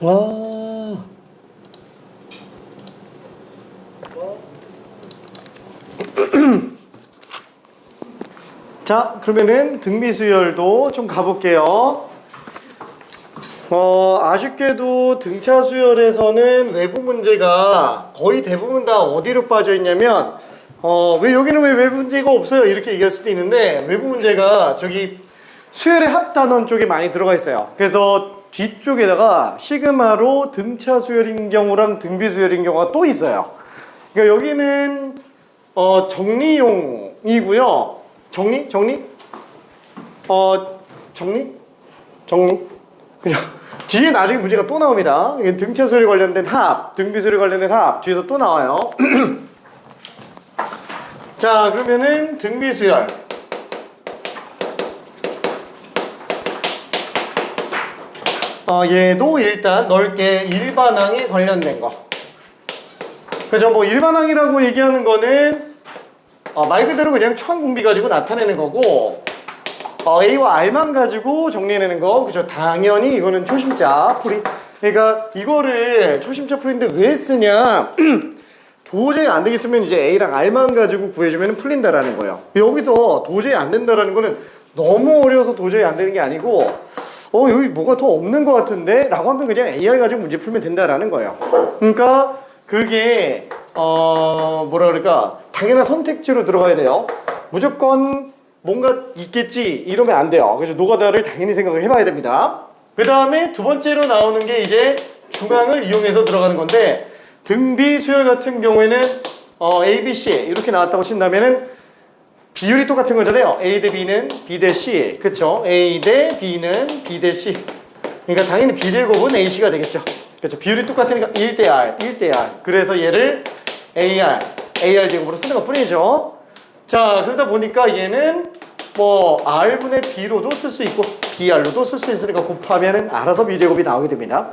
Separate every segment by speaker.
Speaker 1: 아. 자, 그러면은 등비수열도 좀 가볼게요. 아쉽게도 등차 수열에서는 외부 문제가 거의 대부분 다 어디로 빠져 있냐면, 왜 여기는 왜 외부 문제가 없어요? 이렇게 얘기할 수도 있는데, 외부 문제가 저기 수열의 합단원 쪽에 많이 들어가 있어요. 그래서 뒤쪽에다가 시그마로 등차 수열인 경우랑 등비 수열인 경우가 또 있어요. 그러니까 여기는 정리용이고요. 정리? 그죠? 뒤에 나중에 문제가 또 나옵니다. 등차 수열에 관련된 합, 등비 수열에 관련된 합 뒤에서 또 나와요. 자, 그러면은 등비 수열. 얘도 일단 넓게 일반항에 관련된 거. 그죠? 뭐 일반항이라고 얘기하는 거는 말 그대로 그냥 천공비 가지고 나타내는 거고, A와 R만 가지고 정리해내는 거. 그죠? 당연히 이거는 초심자 풀이. 그러니까 이거를 초심자 풀인데 왜 쓰냐? 도저히 안 되겠으면 이제 A랑 R만 가지고 구해주면 풀린다라는 거예요. 여기서 도저히 안 된다라는 거는 너무 어려워서 도저히 안 되는 게 아니고, 여기 뭐가 더 없는 것 같은데? 라고 하면 그냥 AR 가지고 문제 풀면 된다라는 거예요. 그러니까 그게 뭐라 그럴까? 당연한 선택지로 들어가야 돼요. 무조건 뭔가 있겠지 이러면 안 돼요. 그래서 노가다를 당연히 생각을 해봐야 됩니다. 그 다음에 두 번째로 나오는 게 이제 중앙을 이용해서 들어가는 건데, 등비 수열 같은 경우에는 A, B, C 이렇게 나왔다고 친다면은 비율이 똑같은 거잖아요. A 대 B는 B 대 C. 그쵸? A 대 B는 B 대 C. 그러니까 당연히 B제곱은 AC가 되겠죠. 그렇죠? 비율이 똑같으니까 1대 R, 1대 R. 그래서 얘를 AR 제곱으로 쓰는 것 뿐이죠. 자, 그러다 보니까 얘는 뭐 R분의 B로도 쓸 수 있고 BR로도 쓸 수 있으니까 곱하면은 알아서 B제곱이 나오게 됩니다.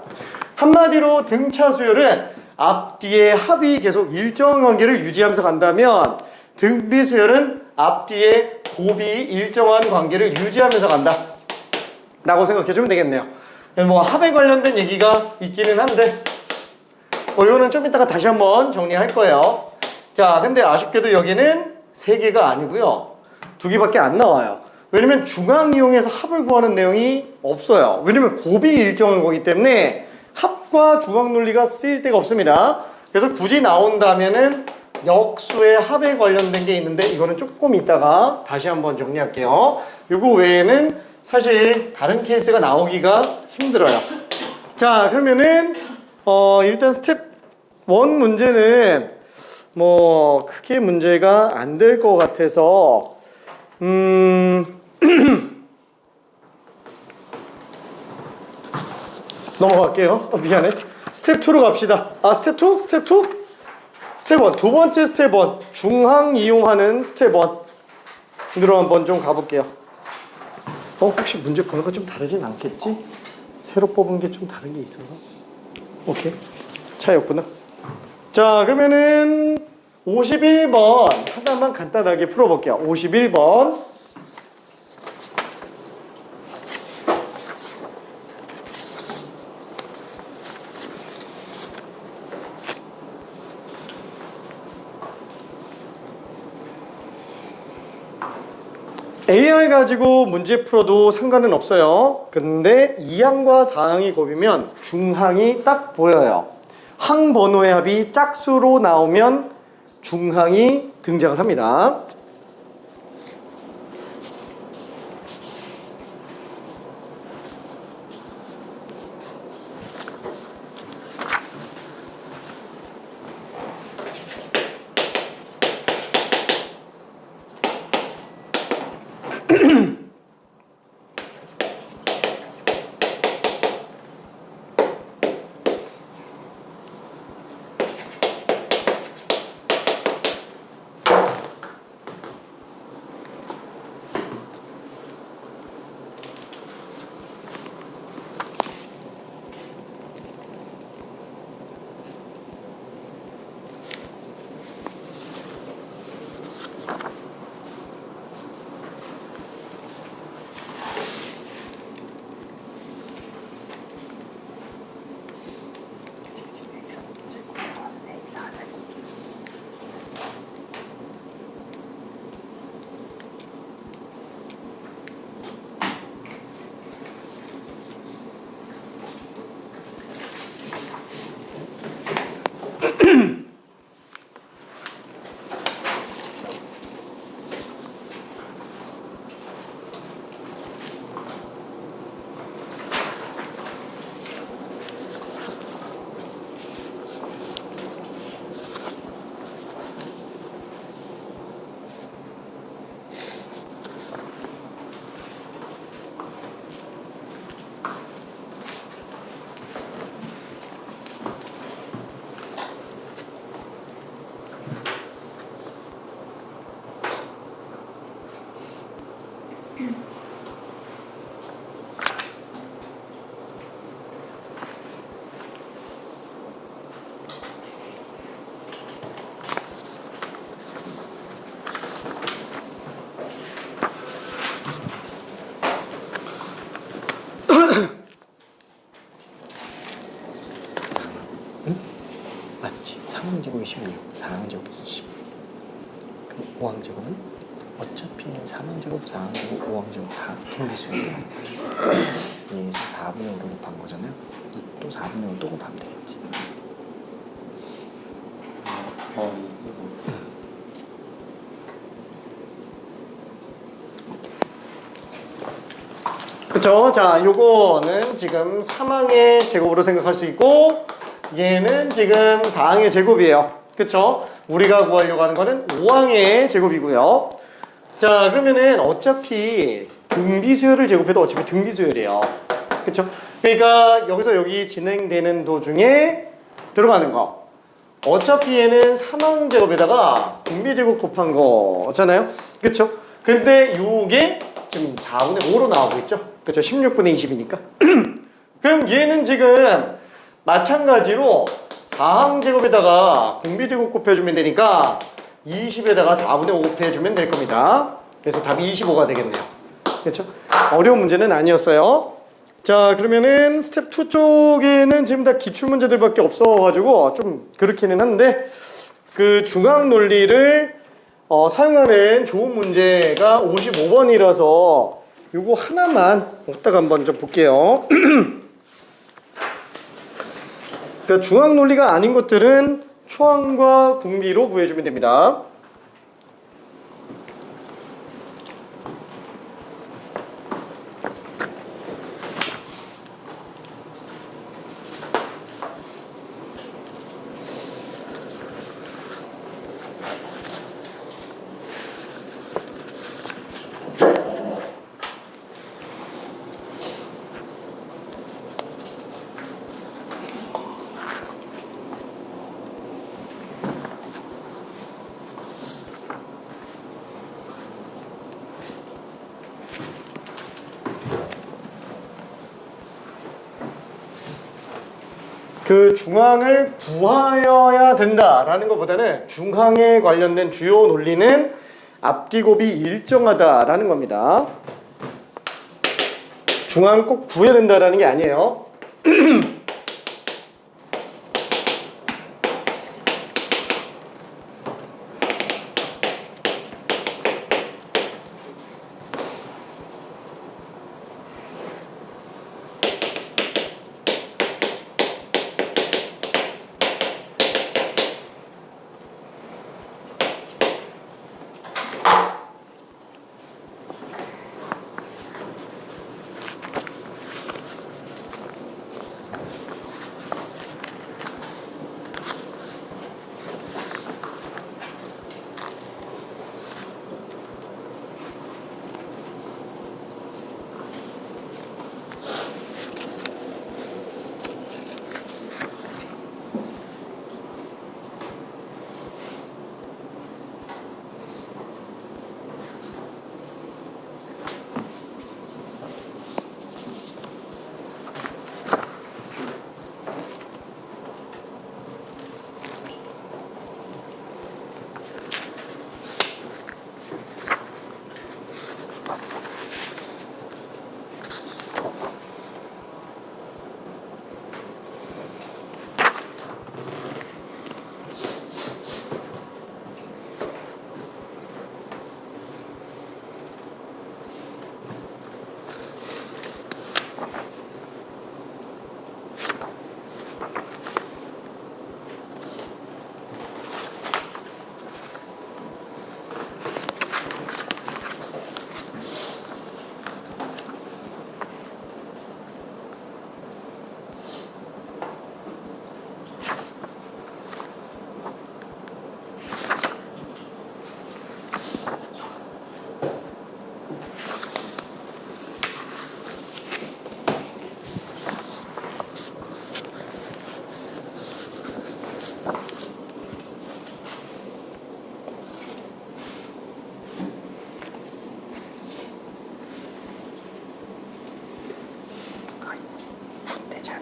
Speaker 1: 한마디로 등차 수열은 앞뒤의 합이 계속 일정한 관계를 유지하면서 간다면, 등비 수열은 앞뒤의 곱이 일정한 관계를 유지하면서 간다 라고 생각해주면 되겠네요. 뭐 합에 관련된 얘기가 있기는 한데 이거는 좀 이따가 다시 한번 정리할 거예요. 자, 근데 아쉽게도 여기는 3개가 아니고요, 2개밖에 안 나와요. 왜냐면 중앙 이용해서 합을 구하는 내용이 없어요. 왜냐면 곱이 일정한 거기 때문에 합과 중앙 논리가 쓰일 데가 없습니다. 그래서 굳이 나온다면은 역수의 합에 관련된 게 있는데, 이거는 조금 이따가 다시 한번 정리할게요. 이거 외에는 사실 다른 케이스가 나오기가 힘들어요. 자, 그러면은 일단 스텝 1 문제는 뭐 크게 문제가 안 될 것 같아서 넘어갈게요. 미안해. 스텝 2로 갑시다. 스텝 2? 스텝 2? 스텝 1, 두 번째 스텝 1, 중항 이용하는 스텝 1으로 한번 좀 가볼게요. 혹시 문제 번호가 좀 다르진 않겠지? 새로 뽑은 게 좀 다른 게 있어서. 오케이, 차이 없구나. 자, 그러면은 51번 하나만 간단하게 풀어볼게요. 51번. AR 가지고 문제 풀어도 상관은 없어요. 근데 2항과 4항이 곱이면 중항이 딱 보여요. 항 번호의 합이 짝수로 나오면 중항이 등장을 합니다. 맞지? 3항제곱 16, 4항제곱 20. 그럼 5항제곱은 어차피 3항제곱, 4항제곱, 5항제곱 다 등비수예요. 여기서 4분의 5로 곱한 거잖아요. 또 4분의 5 또 곱하면 되겠지. 그쵸? 자, 요거는 지금 3항의 제곱으로 생각할 수 있고 얘는 지금 4항의 제곱이에요. 그쵸? 우리가 구하려고 하는 거는 5항의 제곱이고요. 자, 그러면은 어차피 등비수열을 제곱해도 어차피 등비수열이에요. 그쵸? 그러니까 여기서 여기 진행되는 도중에 들어가는 거. 어차피 얘는 3항 제곱에다가 등비제곱 곱한 거잖아요. 그쵸? 근데 요게 지금 4분의 5로 나오고 있죠. 그쵸? 16분의 20이니까. 그럼 얘는 지금 마찬가지로 4항 제곱에다가 등비제곱 곱해주면 되니까 20에다가 4분의 5 곱해주면 될 겁니다. 그래서 답이 25가 되겠네요. 그쵸? 어려운 문제는 아니었어요. 자, 그러면은 스텝 2 쪽에는 지금 다 기출문제들밖에 없어가지고 좀 그렇기는 한데 그 중앙 논리를 사용하는 좋은 문제가 55번이라서 요거 하나만 이따가 한번 좀 볼게요. 그러니까 중앙 논리가 아닌 것들은 초항과 공비로 구해주면 됩니다. 그 중항을 구하여야 된다라는 것보다는 중항에 관련된 주요 논리는 앞뒤 곱이 일정하다라는 겁니다. 중항 꼭 구해야 된다라는 게 아니에요.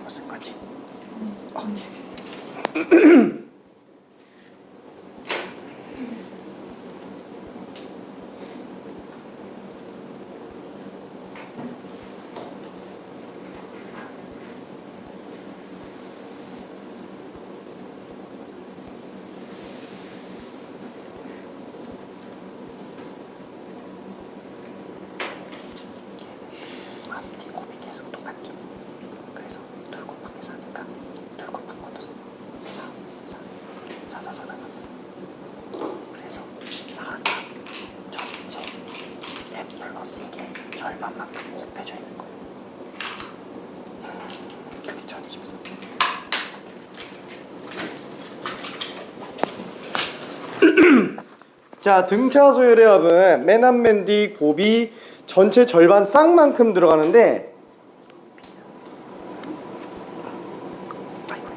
Speaker 1: 무슨 거지? 4. 그래서 4가 전체 n 플러스 이게 절반만큼 곱해져 있는 거예요. 그게 1024. 자, 등차 소열의 합은 맨 앞 맨 뒤 곱이 전체 절반 쌍만큼 들어가는데 아이고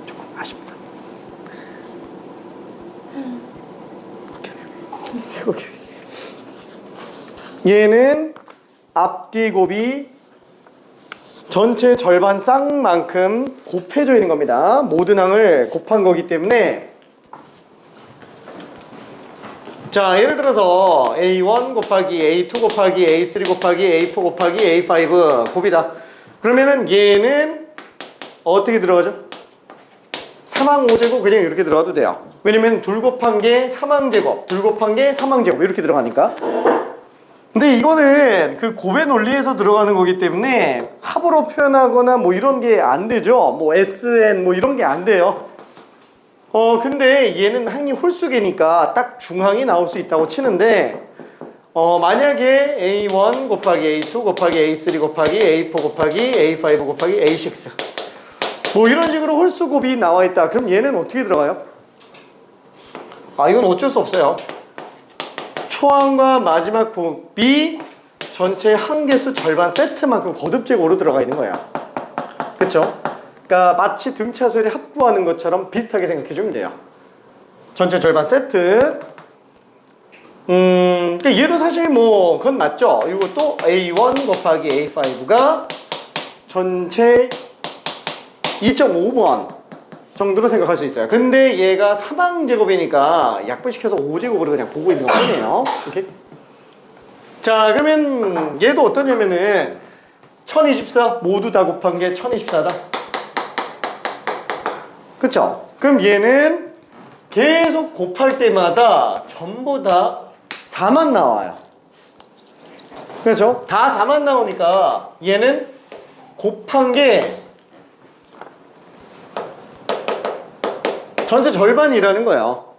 Speaker 1: 조금 아쉽다. 얘는 앞뒤 곱이 전체 절반 쌍만큼 곱해져 있는 겁니다. 모든 항을 곱한 거기 때문에 자, 예를 들어서 A1 곱하기 A2 곱하기 A3 곱하기 A4 곱하기 A5 곱이다. 그러면은 얘는 어떻게 들어가죠? 3항 5제곱 그냥 이렇게 들어가도 돼요. 왜냐면 둘 곱한 게 3항제곱, 둘 곱한 게 3항제곱 이렇게 들어가니까. 근데 이거는 그 곱의 논리에서 들어가는 거기 때문에 합으로 표현하거나 뭐 이런 게 안 되죠. 뭐 SN 뭐 이런 게 안 돼요. 근데 얘는 항이 홀수계니까 딱 중항이 나올 수 있다고 치는데 만약에 A1 곱하기 A2 곱하기 A3 곱하기 A4 곱하기 A5 곱하기 A6 뭐 이런 식으로 홀수곱이 나와 있다. 그럼 얘는 어떻게 들어가요? 이건 어쩔 수 없어요. 초항과 마지막 곱이 전체 항개수 절반 세트만큼 거듭제곱으로 들어가 있는 거야. 그쵸? 그러니까 마치 등차수열이 합구하는 것처럼 비슷하게 생각해 주면 돼요. 전체 절반 세트. 그러니까 얘도 사실 뭐 그건 맞죠. 이것도 A1 곱하기 A5가 전체 2.5번 정도로 생각할 수 있어요. 근데 얘가 3항제곱이니까 약분시켜서 5제곱으로 그냥 보고 있는 거네요. 이렇게. 자, 그러면 얘도 어떠냐면은 1024 모두 다 곱한 게 1024다. 그쵸? 그럼 얘는 계속 곱할 때마다 전부 다 4만 나와요. 그렇죠? 다 4만 나오니까 얘는 곱한 게 전체 절반이라는 거예요.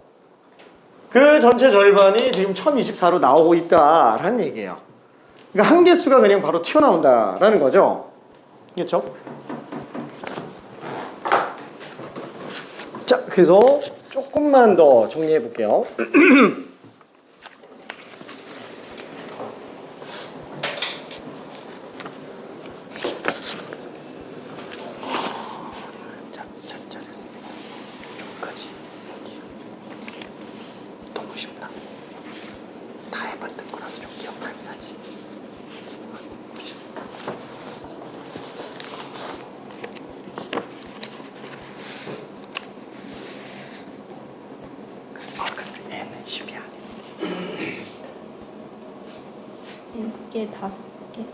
Speaker 1: 그 전체 절반이 지금 1024로 나오고 있다라는 얘기예요. 그러니까 한 개수가 그냥 바로 튀어나온다라는 거죠. 그렇죠? 자, 그래서 조금만 더 정리해 볼게요. 자, 잘했습니다. 여기까지. 너무 쉽나? 다 해봤던 거라서 좀 기억나긴 하지. 근데 얘는 10이 아니야.
Speaker 2: 6개, 5개.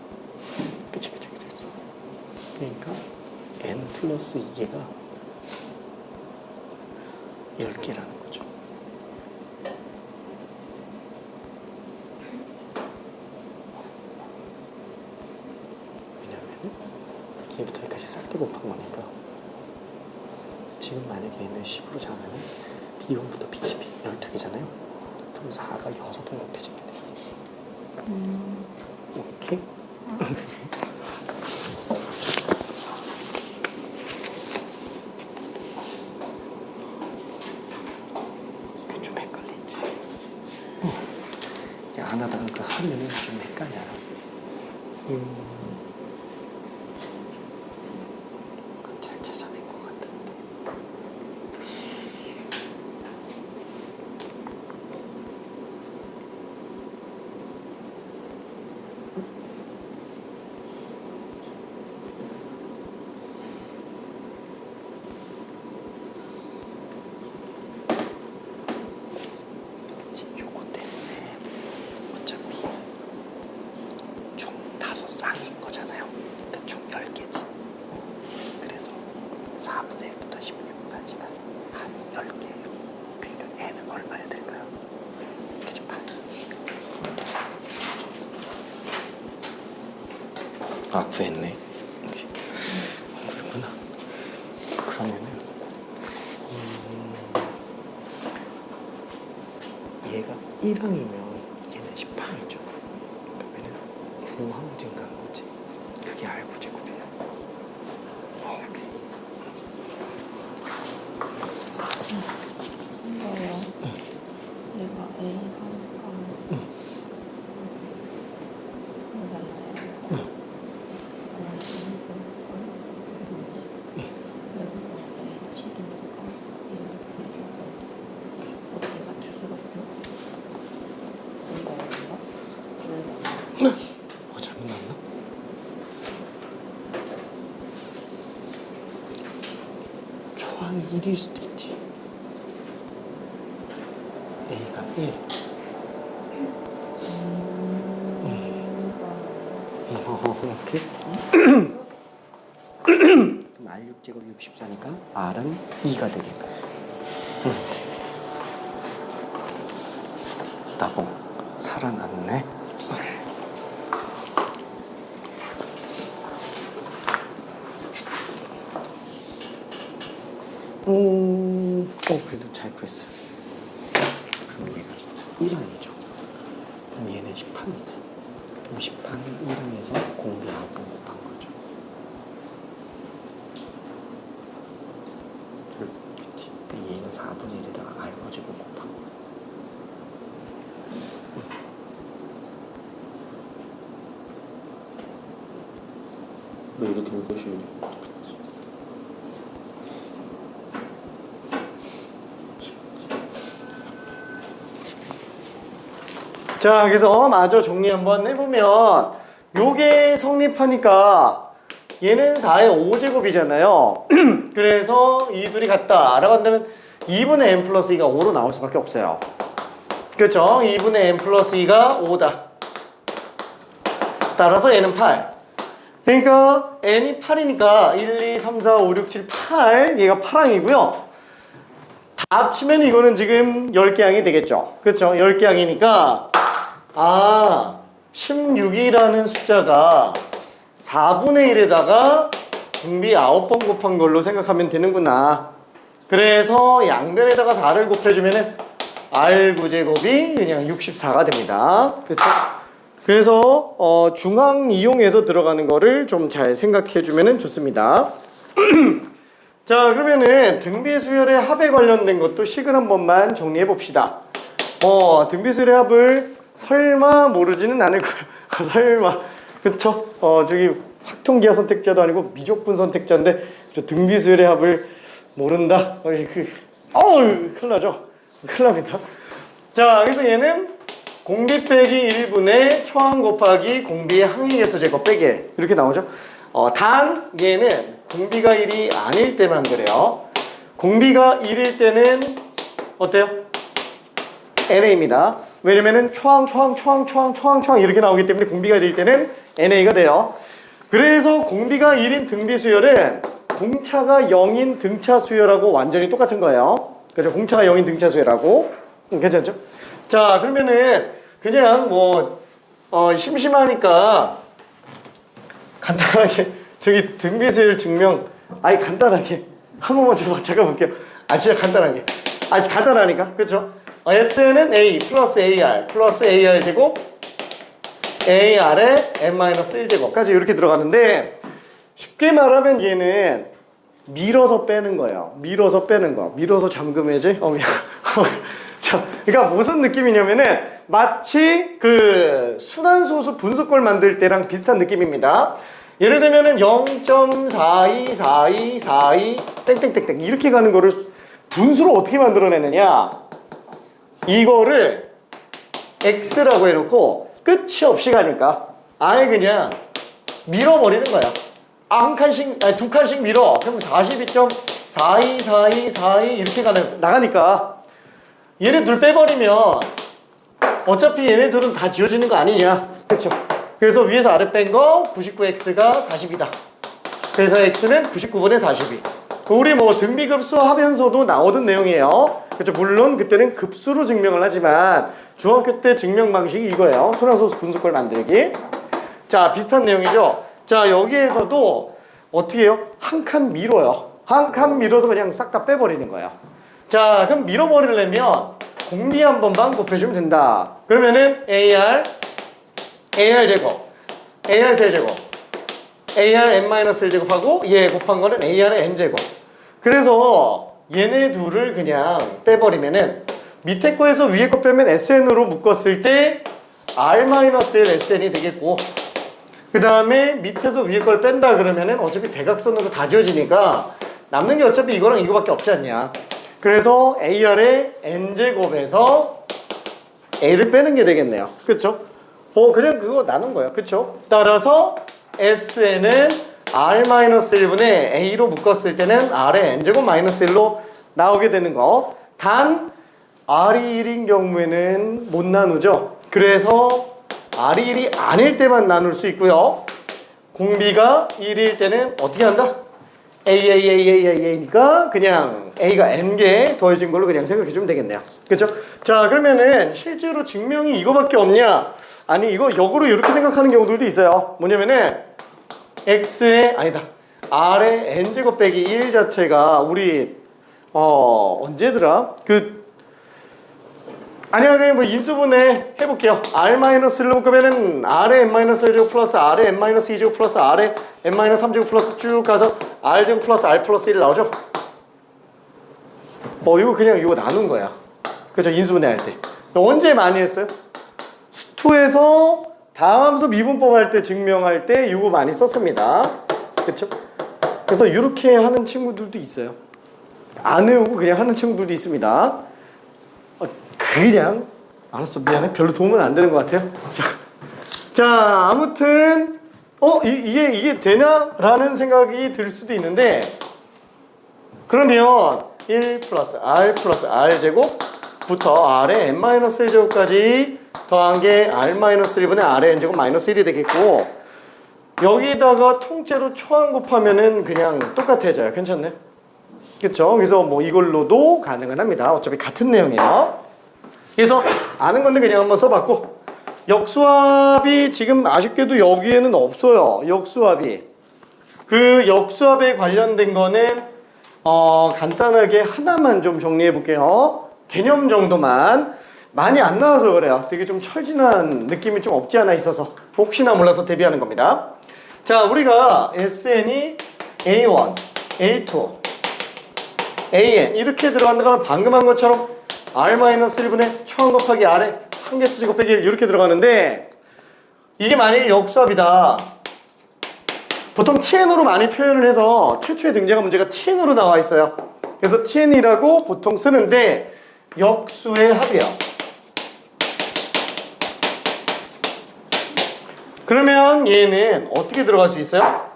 Speaker 1: 그치. 그러니까 n 플러스 2개가 10개라는 거죠. 왜냐면 얘부터 여기까지 싹 다 곱한 거니까 지금 만약에 얘는 10으로 잡으면 B1부터 B10이 12개잖아요. 그럼 4가 6번 곱해지게 돼요. 오케이? 이게 좀 헷갈리지? 이게 안 하다가 그 하면은 좀 헷갈려요. 그건 잘 찾아낸 것 같은데. 요거 때문에 어차피 총 5쌍인 거잖아요. 그러니까 총 10개지. 그래서 4분의 1부터 16까지가 한 10개예요. 그러니까 n은 얼마야 될까요? 그치, 8. 구했네. 그렇구나. 그러면은 얘가 1항이면 얘는 10항이죠. 그러면은 9항 증가한 거지. 그게 R9 제곱이에요. 오케이.
Speaker 2: 얘가 A 하니까
Speaker 1: 뭐 잘못 나왔나? 초항이 1일 수도 있지. A가 1. 오케이. 그럼 R6제곱 64니까 R은 2가 되겠고. 나고 살아났네. 그래도 잘 구했어요. 그럼 얘가 1항이죠. 그럼 얘는 10항이지. 그럼 10항은 1항에서 공비 9번 곱한 거죠. 그치. 그럼 얘는 4분의 1에다가 R9 제곱 곱한 거야.
Speaker 3: 왜 이렇게 올 것이
Speaker 1: 자, 그래서 마저 정리 한번 해보면 요게 성립하니까 얘는 4의 5제곱이잖아요. 그래서 이 둘이 같다 라고 한다면 2분의 n 플러스 2가 5로 나올 수밖에 없어요. 그렇죠? 2분의 n 플러스 2가 5다. 따라서 얘는 8. 그러니까 n이 8이니까 1, 2, 3, 4, 5, 6, 7, 8 얘가 8항이고요. 다 합치면 이거는 지금 10개 항이 되겠죠. 그렇죠? 10개 항이니까 16이라는 숫자가 4분의 1에다가 등비 9번 곱한 걸로 생각하면 되는구나. 그래서 양변에다가 4를 곱해주면 R9제곱이 그냥 64가 됩니다. 그렇죠? 그래서 중항 이용해서 들어가는 거를 좀 잘 생각해주면 좋습니다. 자, 그러면은 등비수열의 합에 관련된 것도 식을 한 번만 정리해 봅시다. 등비수열의 합을 설마 모르지는 않을 거야. 설마. 그쵸? 저기 확통기하 선택자도 아니고 미적분 선택자인데 저 등비수열의 합을 모른다. 큰일 나죠? 큰일 납니다. 자, 그래서 얘는 공비 빼기 1분의 초항 곱하기 공비의 항의계수 제곱 빼기 이렇게 나오죠? 단 얘는 공비가 1이 아닐 때만 그래요. 공비가 1일 때는 어때요? NA입니다. 왜냐면은 초항 이렇게 나오기 때문에 공비가 1일 때는 NA가 돼요. 그래서 공비가 1인 등비 수열은 공차가 0인 등차 수열하고 완전히 똑같은 거예요. 그죠? 공차가 0인 등차 수열하고 괜찮죠? 자, 그러면은 그냥 심심하니까 간단하게 저기 등비수열 증명 간단하게 한 번만 좀 잠깐 볼게요. 진짜 간단하게 간단하니까 그렇죠? S는 A 플러스 AR 플러스 AR 제곱 AR에 n-1제곱까지 이렇게 들어가는데 쉽게 말하면 얘는 밀어서 빼는 거예요. 밀어서 잠금해제 자, 그러니까 무슨 느낌이냐면은 마치 그 순환소수 분수꼴 만들 때랑 비슷한 느낌입니다. 예를 들면은 0.424242 땡땡땡땡 이렇게 가는 거를 분수로 어떻게 만들어내느냐, 이거를 x라고 해놓고 끝이 없이 가니까 아예 그냥 밀어버리는 거야. 두 칸씩 밀어. 그럼 42.424242 이렇게 나가니까 얘네 둘 빼버리면 어차피 얘네들은 다 지워지는 거 아니냐. 그쵸? 그래서 위에서 아래 뺀 거 99x가 40이다. 그래서 x는 99분의 42. 우리 등비급수 하면서도 나오던 내용이에요. 그렇죠? 물론 그때는 급수로 증명을 하지만 중학교 때 증명 방식이 이거예요. 순환소수 분수꼴 만들기. 자, 비슷한 내용이죠. 자, 여기에서도 어떻게 해요? 한 칸 밀어요. 한 칸 밀어서 그냥 싹 다 빼버리는 거예요. 자, 그럼 밀어버리려면 공비 한 번만 곱해주면 된다. 그러면은 AR 제곱, AR 세제곱, AR n-1제곱하고 얘 곱한 거는 AR의 n제곱. 그래서 얘네 둘을 그냥 빼버리면은 밑에 거에서 위에 거 빼면 SN으로 묶었을 때 R-1 SN이 되겠고, 그 다음에 밑에서 위에 걸 뺀다 그러면은 어차피 대각선으로 다 지워지니까 남는 게 어차피 이거랑 이거밖에 없지 않냐. 그래서 AR의 n제곱에서 A를 빼는 게 되겠네요. 그쵸? 그냥 그거 나눈 거예요. 그쵸? 따라서 SN은 R-1분의 A로 묶었을 때는 R의 n제곱 마이너스 1로 나오게 되는 거. 단 R이 1인 경우에는 못 나누죠. 그래서 R이 1이 아닐 때만 나눌 수 있고요. 공비가 1일 때는 어떻게 한다? A니까 그냥 A가 n개 더해진 걸로 그냥 생각해 주면 되겠네요. 그렇죠? 자, 그러면은 실제로 증명이 이거밖에 없냐? 아니, 이거 역으로 이렇게 생각하는 경우들도 있어요. 뭐냐면은 X의 아니다. R의 n제곱 빼기 1 자체가 우리 언제더라? 아니야, 그냥 뭐 인수분해 해볼게요. R-1로 묶으면은 R의 n-1제곱 플러스 R의 n-2제곱 플러스 R의 n-3제곱 플러스 쭉 가서 R제곱 플러스 R 플러스 1 나오죠? 이거 그냥 이거 나눈 거야. 그죠? 인수분해 할 때. 언제 많이 했어요? 수투에서 다함수 미분법 할 때 증명할 때 이거 많이 썼습니다. 그쵸? 그래서 이렇게 하는 친구들도 있어요. 안 외우고 그냥 하는 친구들도 있습니다. 그냥 알았어, 미안해, 별로 도움은 안 되는 것 같아요. 자, 아무튼 이게 되냐라는 생각이 들 수도 있는데, 그러면 1 플러스 R 제곱부터 R의 n-1제곱까지 더한 게 R-1분의 R의 n제곱 마이너스 1이 되겠고, 여기다가 통째로 초항 곱하면은 그냥 똑같아져요. 괜찮네? 그쵸? 그래서 뭐 이걸로도 가능은 합니다. 어차피 같은 내용이에요. 그래서 아는 건데 그냥 한번 써봤고, 역수합이 지금 아쉽게도 여기에는 없어요. 역수합이. 그 역수합에 관련된 거는 간단하게 하나만 좀 정리해 볼게요. 개념 정도만. 많이 안 나와서 그래요. 되게 좀 철진한 느낌이 좀 없지 않아 있어서 혹시나 몰라서 대비하는 겁니다. 자, 우리가 SN이 A1, A2, AN 이렇게 들어간다면 방금 한 것처럼 R-1분의 초항 곱하기 R에 한 개수 제곱 빼기 1 이렇게 들어가는데, 이게 만약에 역수합이다. 보통 TN으로 많이 표현을 해서 최초에 등장한 문제가 TN으로 나와 있어요. 그래서 TN이라고 보통 쓰는데 역수의 합이에요. 그러면 얘는 어떻게 들어갈 수 있어요?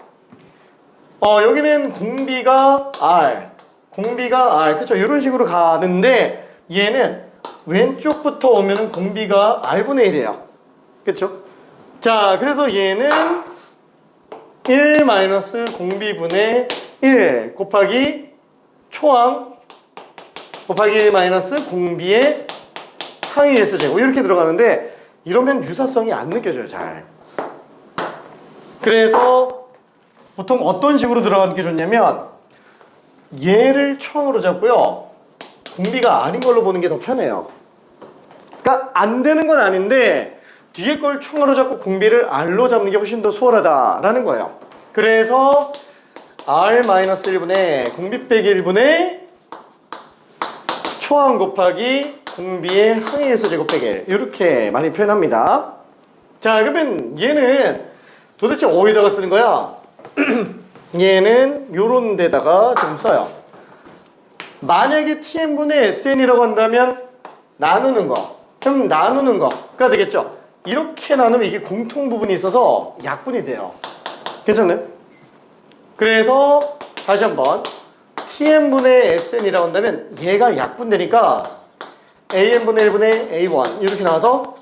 Speaker 1: 여기는 공비가 R, 그쵸? 이런 식으로 가는데 얘는 왼쪽부터 오면은 공비가 R분의 1이에요. 그쵸? 자, 그래서 얘는 1 마이너스 공비분의 1 곱하기 초항 곱하기 1 마이너스 공비의 항의 S 제곱 이렇게 들어가는데, 이러면 유사성이 안 느껴져요, 잘. 그래서 보통 어떤 식으로 들어가는 게 좋냐면, 얘를 초항으로 잡고요, 공비가 아닌 걸로 보는 게 더 편해요. 그러니까 안 되는 건 아닌데 뒤에 걸 초항으로 잡고 공비를 R로 잡는 게 훨씬 더 수월하다라는 거예요. 그래서 R-1분의 공비 빼기 1분의 초항 곱하기 공비의 항의에서 제곱 빼기 1 이렇게 많이 표현합니다. 자, 그러면 얘는 도대체 어디다가 쓰는 거야? 얘는 요런 데다가 좀 써요. 만약에 TN분의 SN이라고 한다면 나누는 거, 그럼 나누는 거가 되겠죠. 이렇게 나누면 이게 공통 부분이 있어서 약분이 돼요. 괜찮나요? 그래서 다시 한번 TN분의 SN이라고 한다면 얘가 약분되니까 AN분의 1분의 A1 이렇게 나와서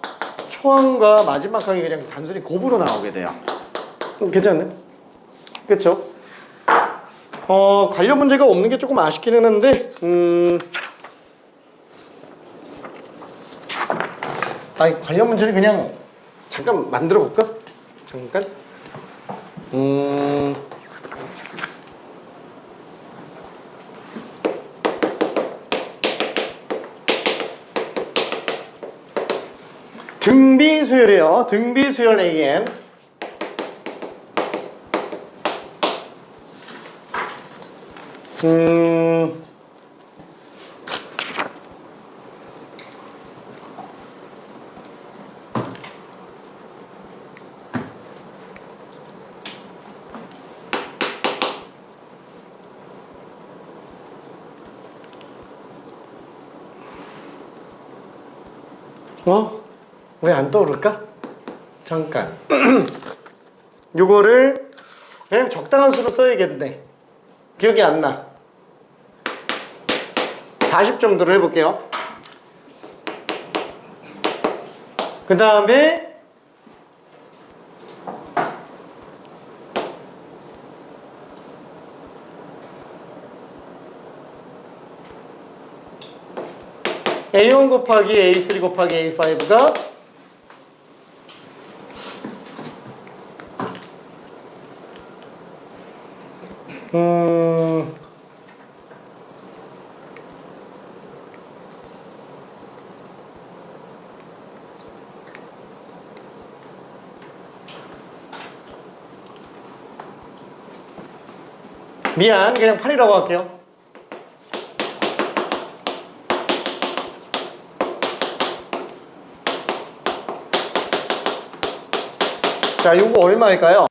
Speaker 1: 초항과 마지막 항이 그냥 단순히 곱으로 나오게 돼요. 괜찮네? 그쵸? 관련 문제가 없는 게 조금 아쉽기는 한데, 관련 문제를 그냥 잠깐 만들어 볼까? 잠깐. 등비 수열이에요. 등비 수열 AN. 왜 안 떠오를까? 잠깐. 요거를 그냥 적당한 수로 써야겠네. 기억이 안 나. 40 정도로 해볼게요. 그 다음에 A1 곱하기 A3 곱하기 A5가 미안, 그냥 8이라고 할게요. 자, 요거 얼마일까요?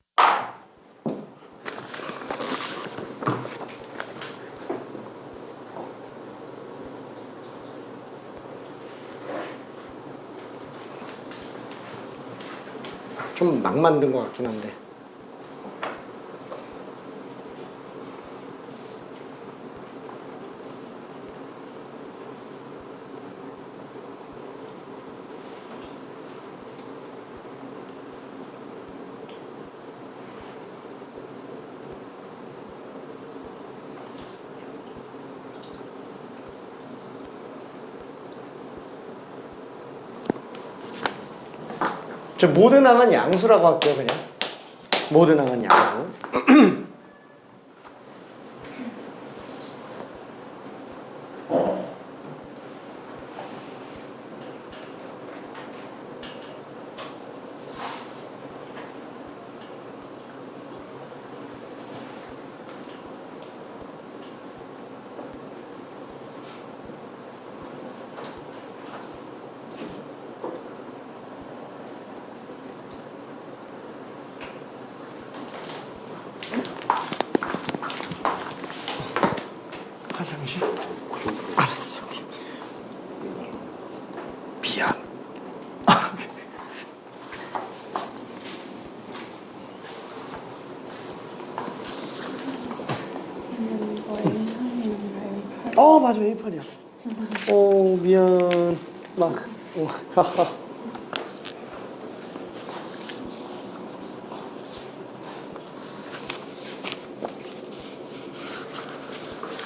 Speaker 1: 좀 막 만든 것 같긴 한데. 저 모든 항은 양수라고 할게요, 그냥. 모든 항은 양수. 화장실? 알았어. 미안.
Speaker 2: 이거 A3인가 A8?
Speaker 1: 맞아, A8이야. 미안. 하하.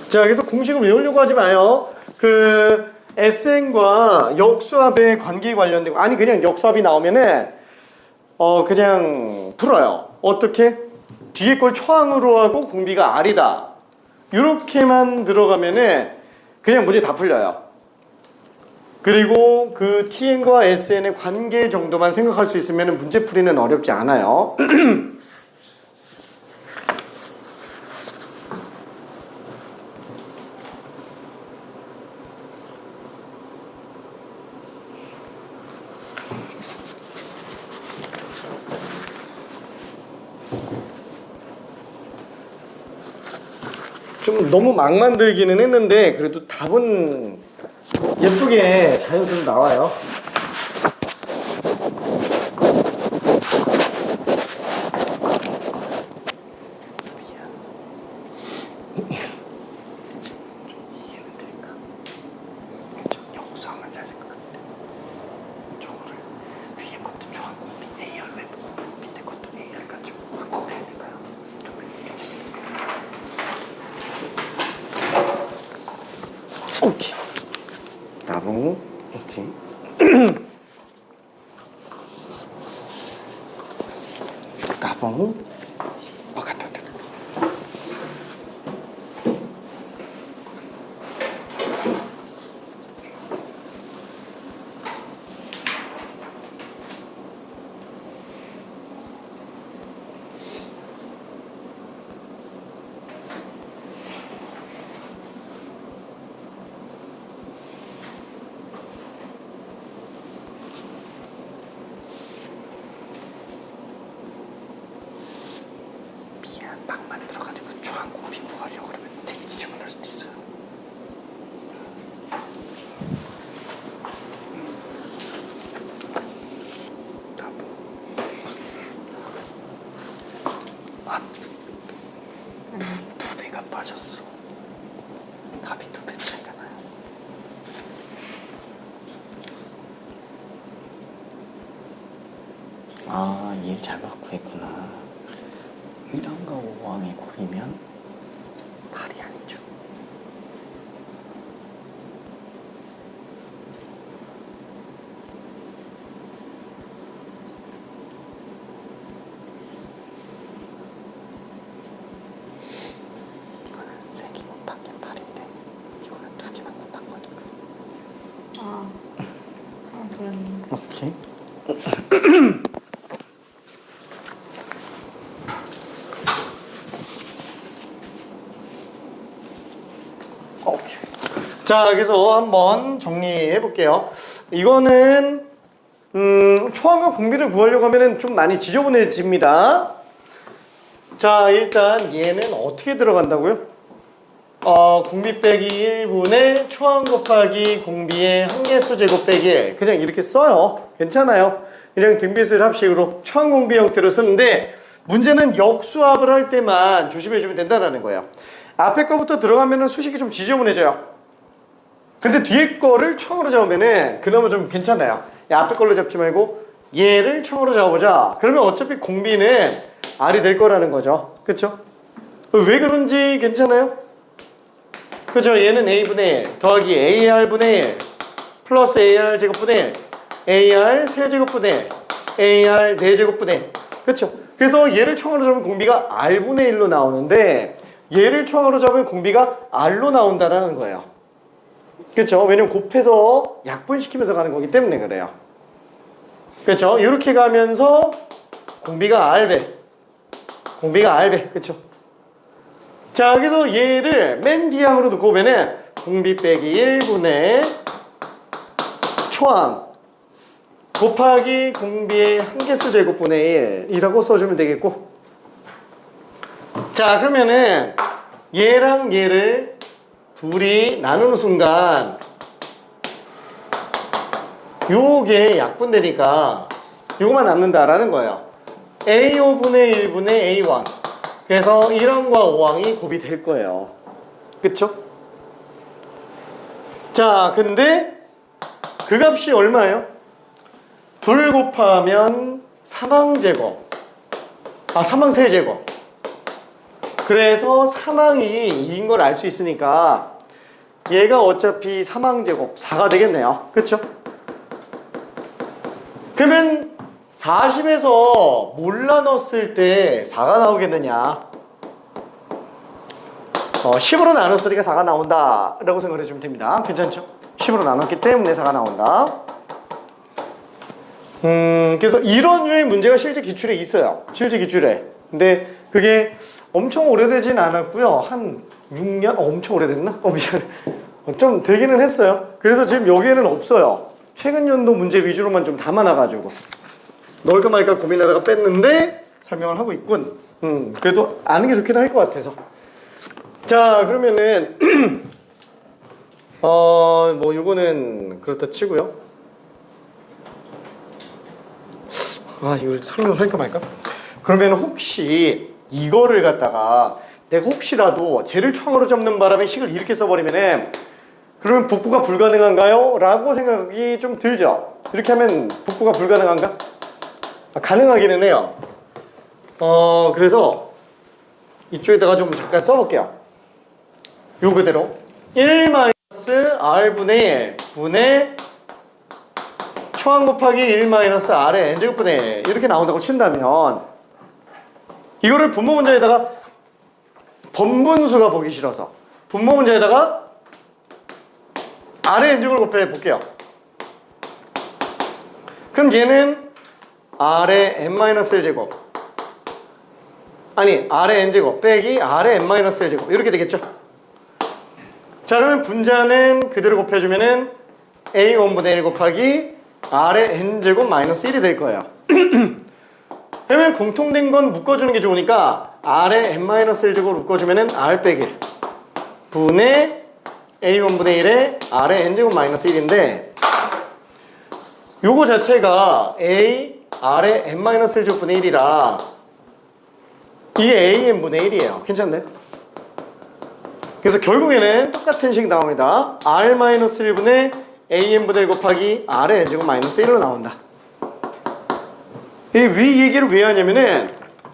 Speaker 1: 자, 그래서 공식을 외우려고 하지 마요. 그 SN과 역수합의 관계에 관련되고, 아니 그냥 역수합이 나오면은 그냥 풀어요. 어떻게? 뒤에 걸 초항으로 하고 공비가 R이다. 이렇게만 들어가면은 그냥 문제 다 풀려요. 그리고 그 TN과 SN의 관계 정도만 생각할 수 있으면 문제 풀이는 어렵지 않아요. 좀 너무 막 만들기는 했는데 그래도 답은 예쁘게 자연스럽게 나와요. 오케이. 나무. 오케이. 나무. 갔다. 아, 얘를 잘못 구했구나. 1항과 5항의 곱이면 8이 아니죠. 이거는 3개 곱하기 8인데 이거는 2개만 곱한 거니까.
Speaker 2: 아, 그렇네.
Speaker 1: 오케이. 오케이. 자, 그래서 한번 정리해 볼게요. 이거는 초항과 공비를 구하려고 하면은 좀 많이 지저분해집니다. 자, 일단 얘는 어떻게 들어간다고요? 공비 빼기 1분의 초항 곱하기 공비의 한개수 제곱 빼기 1. 그냥 이렇게 써요. 괜찮아요. 그냥 등비수열 합식으로 초항 공비 형태로 쓰는데 문제는 역수합을 할 때만 조심해주면 된다는 거예요. 앞에 거부터 들어가면은 수식이 좀 지저분해져요. 근데 뒤에 거를 청으로 잡으면은 그나마 좀 괜찮아요. 야, 앞에 걸로 잡지 말고 얘를 청으로 잡아보자. 그러면 어차피 공비는 R이 될 거라는 거죠. 그쵸? 왜 그런지 괜찮아요? 그죠? 얘는 A분의 1 더하기 AR분의 1 플러스 AR 제곱분의 1 AR 세제곱분의 1 AR 4제곱분의 1 그쵸? 그래서 얘를 총으로 잡으면 공비가 R분의 1로 나오는데 얘를 총으로 잡으면 공비가 R로 나온다는 거예요. 그쵸? 왜냐면 곱해서 약분시키면서 가는 거기 때문에 그래요. 그쵸? 이렇게 가면서 공비가 R배 공비가 R배 그쵸? 자, 그래서 얘를 맨 뒤항으로 놓고 오면은 공비 빼기 1분의 초항 곱하기 공비의 한개수 제곱분의 1이라고 써주면 되겠고, 자, 그러면은 얘랑 얘를 둘이 나누는 순간 요게 약분되니까 요거만 남는다라는 거예요. A5분의 1분의 A1 그래서 1항과 5항이 곱이 될 거예요. 그쵸? 자, 근데 그 값이 얼마예요? 둘 곱하면 3항제곱 3항세제곱 그래서 3항이 2인 걸 알 수 있으니까 얘가 어차피 3항제곱 4가 되겠네요. 그쵸? 그러면 40에서 몰라 넣었을 때 4가 나오겠느냐? 10으로 나눴으니까 4가 나온다 라고 생각을 해주면 됩니다. 괜찮죠? 10으로 나눴기 때문에 4가 나온다. 그래서 이런 류의 문제가 실제 기출에 있어요. 실제 기출에. 근데 그게 엄청 오래되진 않았고요. 한 6년? 엄청 오래됐나? 미안해. 좀 되기는 했어요. 그래서 지금 여기에는 없어요. 최근 연도 문제 위주로만 좀 담아놔가지고 넣을까 말까 고민하다가 뺐는데 설명을 하고 있군. 그래도 아는 게 좋긴 할 것 같아서. 자, 그러면은 뭐 요거는 그렇다 치고요. 이걸 설명할까 말까? 그러면 혹시 이거를 갖다가 내가 혹시라도 쟤를 총으로 잡는 바람에 식을 이렇게 써버리면은 그러면 복구가 불가능한가요? 라고 생각이 좀 들죠. 이렇게 하면 복구가 불가능한가? 가능하기는 해요. 그래서 이쪽에다가 좀 잠깐 써볼게요. 요 그대로 1-R분의 1 분의 초항 곱하기 1-R의 n제곱분의 1 이렇게 나온다고 친다면 이거를 분모 문제에다가 번분수가 보기 싫어서 분모 문제에다가 R의 n제곱을 곱해 볼게요. 그럼 얘는 R의 n-1제곱 R의 n제곱 빼기 R의 n-1제곱 이렇게 되겠죠. 자, 그러면 분자는 그대로 곱해주면은 A1분의 1 곱하기 R의 n제곱 마이너스 1이 될 거예요. 그러면 공통된 건 묶어주는 게 좋으니까 R의 n-1제곱을 묶어주면은 R 빼기 1 분의 A1분의 1에 R의 n제곱 마이너스 1인데 요거 자체가 A R의 n-1제곱분의 1이라 이게 AN분의 1이에요. 괜찮네? 그래서 결국에는 똑같은 식 나옵니다. R-1분의 AN분의 1 곱하기 R의 n제곱 마이너스 1로 나온다. 위 얘기를 왜 하냐면은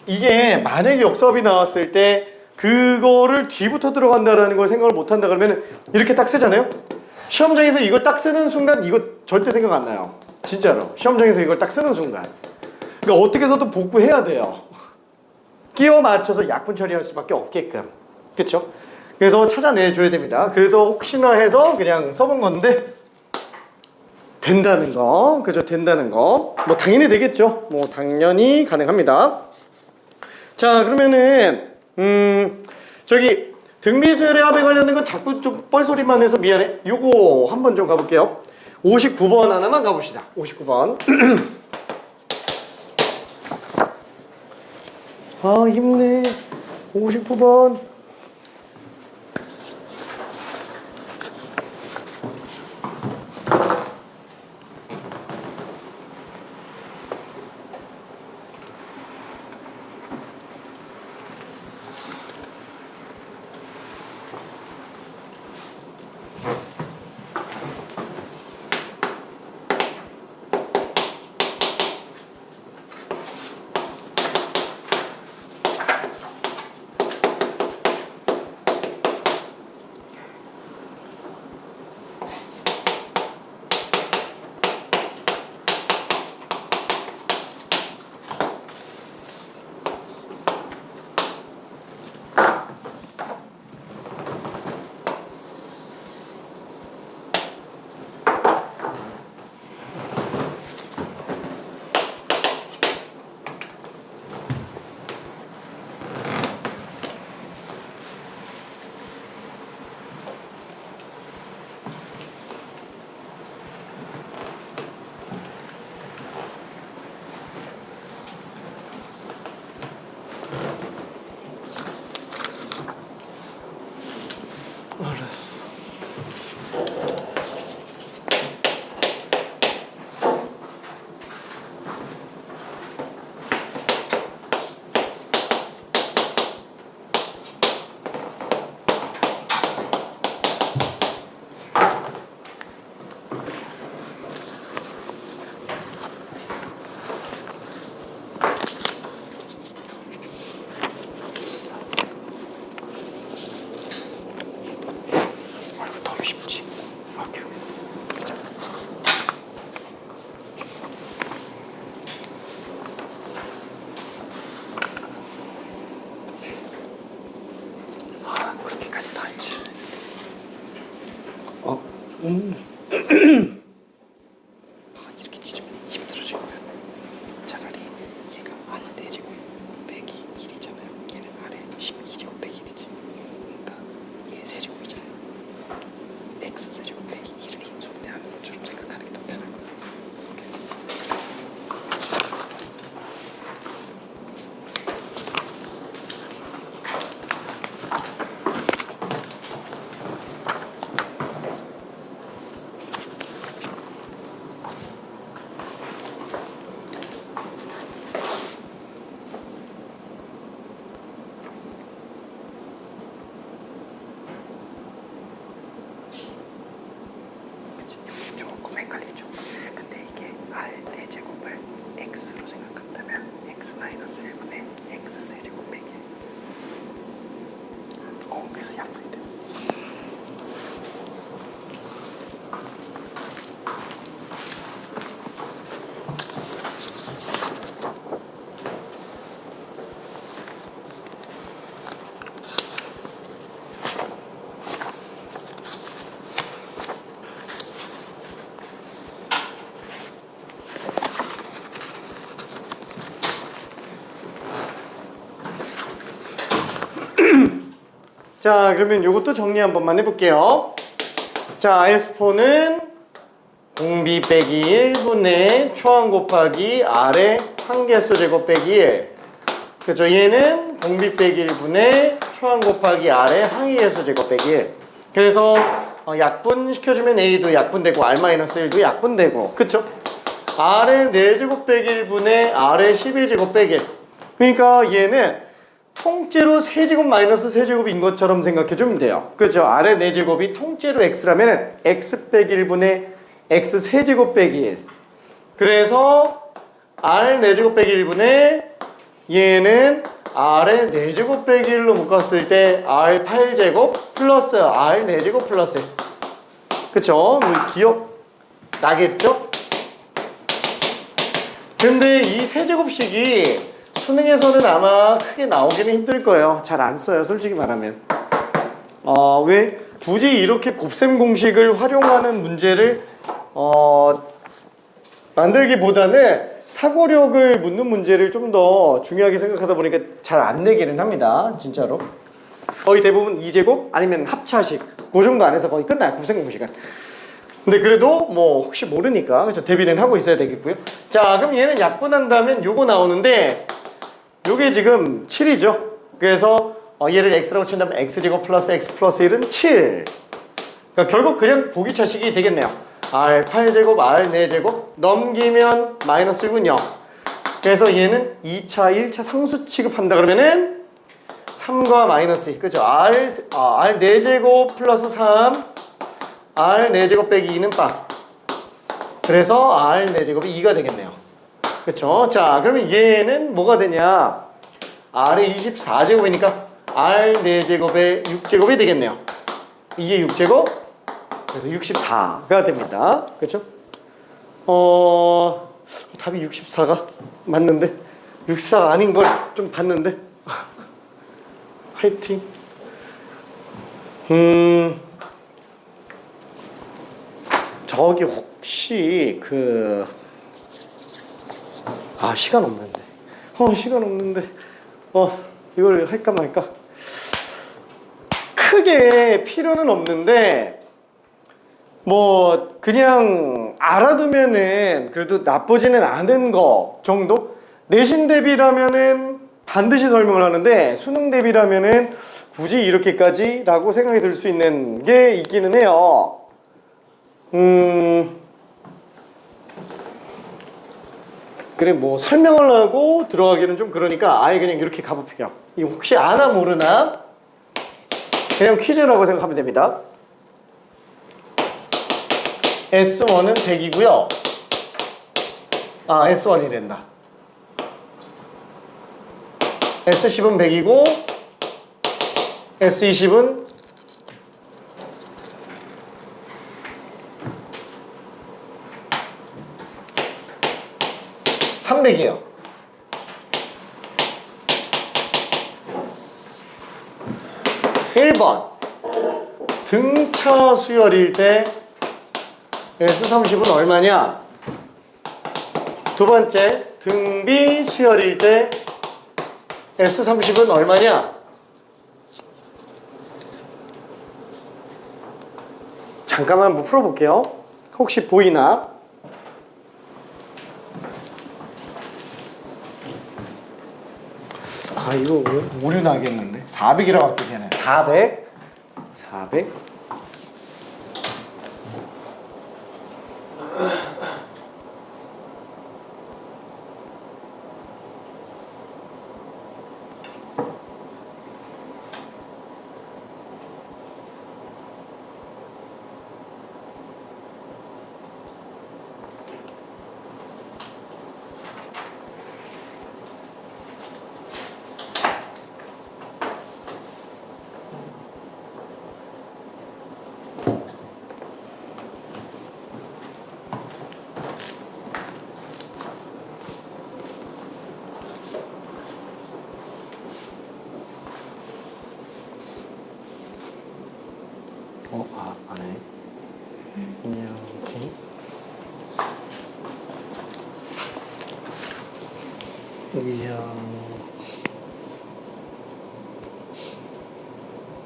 Speaker 1: 이게 만약에 역수합이 나왔을 때 그거를 뒤부터 들어간다라는 걸 생각을 못 한다 그러면 이렇게 딱 쓰잖아요. 시험장에서 이걸 딱 쓰는 순간 이거 절대 생각 안 나요. 진짜로. 시험장에서 이걸 딱 쓰는 순간. 그러니까 어떻게 해서든 복구해야 돼요. 끼워 맞춰서 약분 처리할 수밖에 없게끔. 그렇죠? 그래서 찾아내줘야 됩니다. 그래서 혹시나 해서 그냥 써본 건데 된다는 거. 그죠? 된다는 거. 뭐 당연히 되겠죠. 뭐 당연히 가능합니다. 자, 그러면은 저기 등비수열의 합에 관련된 건 자꾸 좀 뻘소리만 해서 미안해. 요거 한번 좀 가볼게요. 59번 하나만 가봅시다. 59번. 아, 힘내. 59번. 알았어. 너무 쉽지. 오케이. 아, 그렇게까지도 아니지. 이렇게 찢으면 힘들어질 거야. 차라리 얘가 안에 4제곱 빼기 1이잖아요. 얘는 아래 12제곱 빼기 1이지. 그러니까 얘 3제곱이잖아요. x 세제곱 빼기 1을 인수분해하는 것처럼 생각하는 게 더 편할 거야. 조금 헷갈리죠. 근데 이게 r 4제곱을 x로 생각한다면 x-1분의 x 세제곱 빼기 그래서 약분이 돼. 자, 그러면 이것도 정리 한 번만 해볼게요. 자, S4는 공비 빼기 1분의 초항 곱하기 R의 한개수 제곱 빼기 1. 그죠? 얘는 공비 빼기 1분의 초항 곱하기 R의 항의계수 제곱 빼기 1. 그래서 약분 시켜주면 A도 약분되고 R-1도 약분되고, 그쵸? R의 4제곱 빼기 1분의 R의 11제곱 빼기 1. 그러니까 얘는 통째로 세제곱 마이너스 세제곱인 것처럼 생각해주면 돼요. 그렇죠? 아래 4제곱이 통째로 x라면 x 빼기 1분의 x 세제곱 빼기 1. 그래서 R 4제곱 빼기 1분의 얘는 R의 4제곱 빼기 1로 묶었을 때 R 8제곱 플러스 R 4제곱 플러스 1. 그쵸? 기억 나겠죠? 근데 이 세제곱식이 수능에서는 아마 크게 나오기는 힘들 거예요. 잘 안 써요, 솔직히 말하면. 왜? 굳이 이렇게 곱셈 공식을 활용하는 문제를 만들기보다는 사고력을 묻는 문제를 좀 더 중요하게 생각하다 보니까 잘 안 내기는 합니다. 진짜로. 거의 대부분 2제곱 아니면 합차식 그 정도 안에서 거의 끝나요, 곱셈 공식은. 근데 그래도 뭐 혹시 모르니까 그렇죠, 대비는 하고 있어야 되겠고요. 자, 그럼 얘는 약분한다면 요거 나오는데 요게 지금 7이죠. 그래서 얘를 x라고 친다면 x제곱 플러스 x 플러스 1은 7. 그러니까 결국 그냥 보기차식이 되겠네요. r 8제곱 r 4제곱 넘기면 마이너스 1군 0. 그래서 얘는 2차 1차 상수 취급한다 그러면은 3과 마이너스 2, 그죠? r 4제곱 플러스 3 r 4제곱 빼기 2는 빵. 그래서 r 4제곱이 2가 되겠네요. 그쵸? 자, 그러면 얘는 뭐가 되냐? r이 24제곱이니까 r 4제곱에 6제곱이 되겠네요. 이게 6제곱? 그래서 64가 됩니다. 그쵸? 답이 64가 맞는데 64가 아닌 걸 좀 봤는데 화이팅. 저기 혹시 시간 없는데 시간 없는데 이걸 할까 말까. 크게 필요는 없는데 뭐 그냥 알아두면은 그래도 나쁘지는 않은 거 정도. 내신 대비라면은 반드시 설명을 하는데 수능 대비라면은 굳이 이렇게까지라고 생각이 들 수 있는 게 있기는 해요. 그래 뭐 설명을 하고 들어가기는 좀 그러니까 아예 그냥 이렇게 가볼게요. 이거 혹시 아나 모르나 그냥 퀴즈라고 생각하면 됩니다. S1은 100이고요. S1이 된다. S10은 100이고 S20은 300이에요. 1번 등차 수열일 때 S30은 얼마냐? 두 번째 등비 수열일 때 S30은 얼마냐? 잠깐만 한번 풀어볼게요. 혹시 보이나? 이거 오류 나겠는데? 400이라고 할게 그냥. 400 안 해. 이렇게. 이야.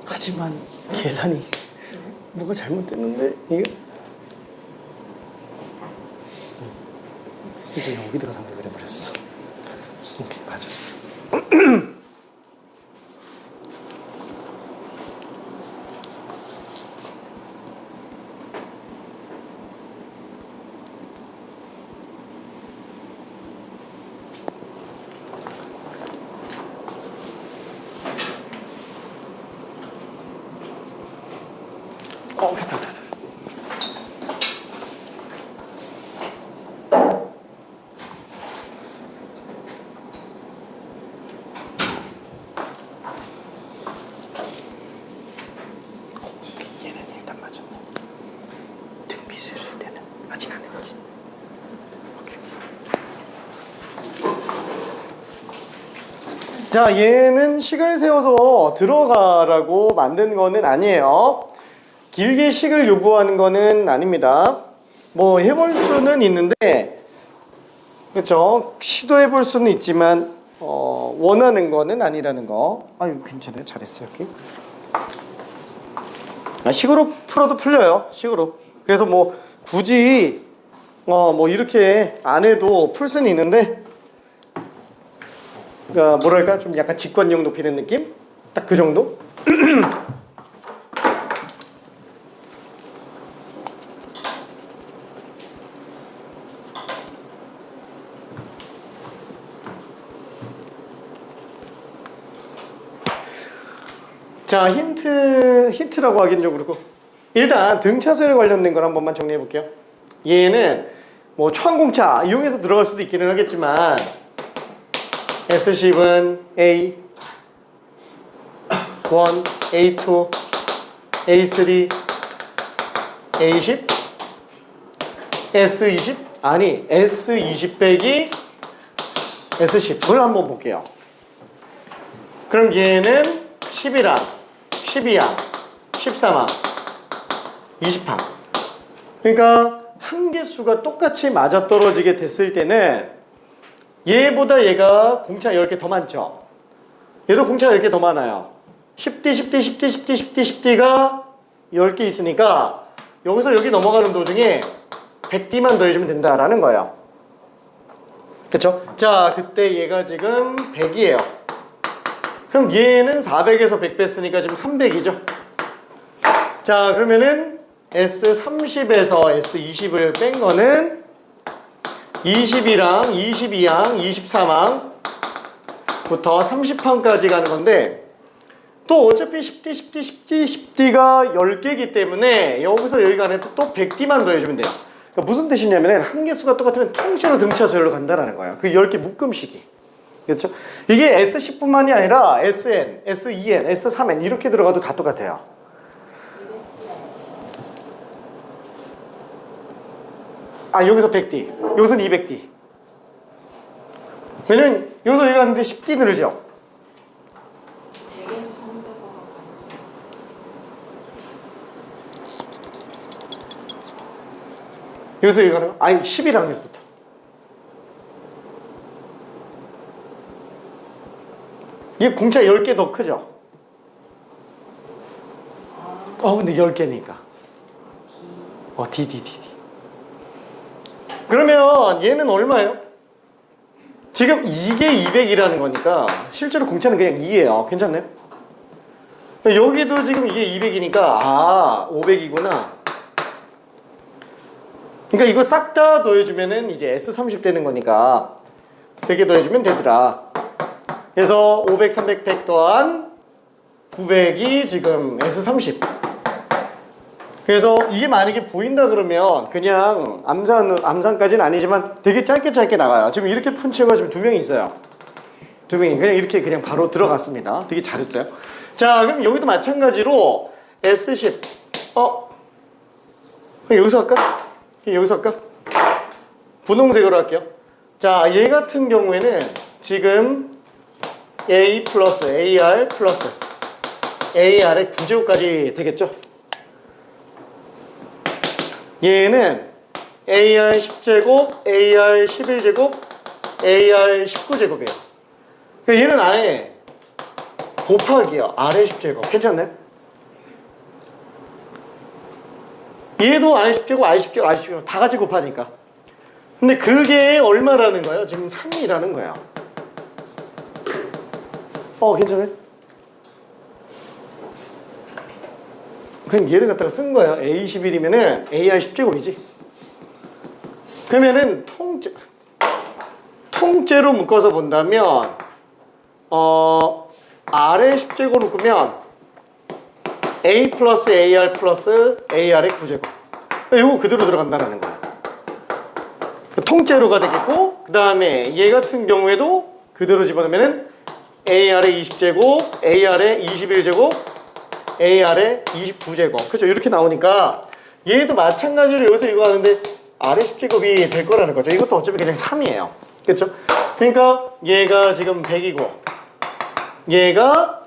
Speaker 1: 하지만 계산이 뭐가 잘못됐는데 이게 이제 여기다가 생각을 해버렸어. 오케이, 맞았어. 됐다. 아직 안 했지. 자, 얘는 식을 세워서 들어가라고 만든 거는 아니에요. 길게 식을 요구하는 거는 아닙니다. 뭐 해볼 수는 있는데, 그렇죠? 시도해 볼 수는 있지만 원하는 거는 아니라는 거. 아유, 괜찮아요. 잘했어요. 이렇게. 식으로 풀어도 풀려요. 식으로. 그래서 뭐 굳이 뭐 이렇게 안 해도 풀 수는 있는데, 그러니까 뭐랄까 좀 약간 직관력 높이는 느낌? 딱 그 정도? 자, 힌트라고 하긴 좀 그렇고, 일단 등차수에 관련된 걸 한 번만 정리해 볼게요. 얘는 뭐 초항공차 이용해서 들어갈 수도 있기는 하겠지만, S10은 A1, A2, A3, A10, S20? 아니, S20 빼기 S10. 그걸 한번 볼게요. 그럼 얘는 11항, 12항, 13항, 20항. 그러니까 한 개수가 똑같이 맞아떨어지게 됐을 때는 얘보다 얘가 공차 10개 더 많죠. 얘도 공차가 10개 더 많아요. 10D, 10D, 10D, 10D, 10D, 10D가 10개 있으니까 여기서 여기 넘어가는 도중에 100D만 더해주면 된다라는 거예요. 그쵸? 자, 그때 얘가 지금 100이에요. 그럼 얘는 400에서 100 뺐으니까 지금 300이죠. 자, 그러면은 S30에서 S20을 뺀 거는 21항, 22항, 23항부터 30항까지 가는 건데, 또 어차피 10D, 10D, 10D, 10D가 10개이기 때문에 여기서 여기 가는 또 100D만 더해주면 돼요. 그러니까 무슨 뜻이냐면 한 개수가 똑같으면 통째로 등차수열로 간다라는 거예요. 그 10개 묶음식이. 그렇죠? 이게 S10뿐만이 아니라 SN, S2N, S3N 이렇게 들어가도 다 똑같아요. 아, 여기서 100D, 여기서는 200D. 왜냐면 여기서 여기 갔는데 10D 늘죠? 여기서 여기 가는 거? 아니, 11항에서부터. 이게 공차 10개 더 크죠? 근데 10개니까. D. 그러면 얘는 얼마예요? 지금 이게 200이라는 거니까 실제로 공차는 그냥 2예요. 괜찮나요? 여기도 지금 이게 200이니까 500이구나. 그러니까 이거 싹 다 더해주면은 이제 S30 되는 거니까 3개 더해주면 되더라. 그래서 500, 300, 100 더한 900이 지금 S30. 그래서 이게 만약에 보인다 그러면 그냥 암산까지는 아니지만 되게 짧게 나가요. 지금 이렇게 푼 친구가 지금 2명이 있어요. 2명이 그냥 이렇게 그냥 바로 들어갔습니다. 되게 잘했어요. 자, 그럼 여기도 마찬가지로 S10. 그럼 여기서 할까? 여기서 할까? 분홍색으로 할게요. 자, 얘 같은 경우에는 지금 A 플러스 AR 플러스 AR의 9제곱까지 되겠죠? 얘는 AR 10제곱, AR 11제곱, AR 19제곱이에요. 얘는 아예 곱하기요. R의 10제곱. 괜찮나요? 얘도 R 10제곱, R 10제곱, R 10제곱 다 같이 곱하니까. 근데 그게 얼마라는 거예요? 지금 3이라는 거예요. 괜찮아요? 그냥 얘를 갖다가 쓴 거예요. A11이면은 AR 10제곱이지. 그러면은 통째로 묶어서 본다면 R의 10제곱 묶으면 A 플러스 AR 플러스 AR의 9제곱. 이거 그대로 들어간다는 거예요. 통째로가 되겠고, 그 다음에 얘 같은 경우에도 그대로 집어넣으면은 AR의 20제곱, AR의 21제곱, AR의 29제곱. 그렇죠? 이렇게 나오니까 얘도 마찬가지로 여기서 이거 하는데 아래 10제곱이 될 거라는 거죠. 이것도 어차피 그냥 3이에요. 그렇죠? 그러니까 얘가 지금 100이고 얘가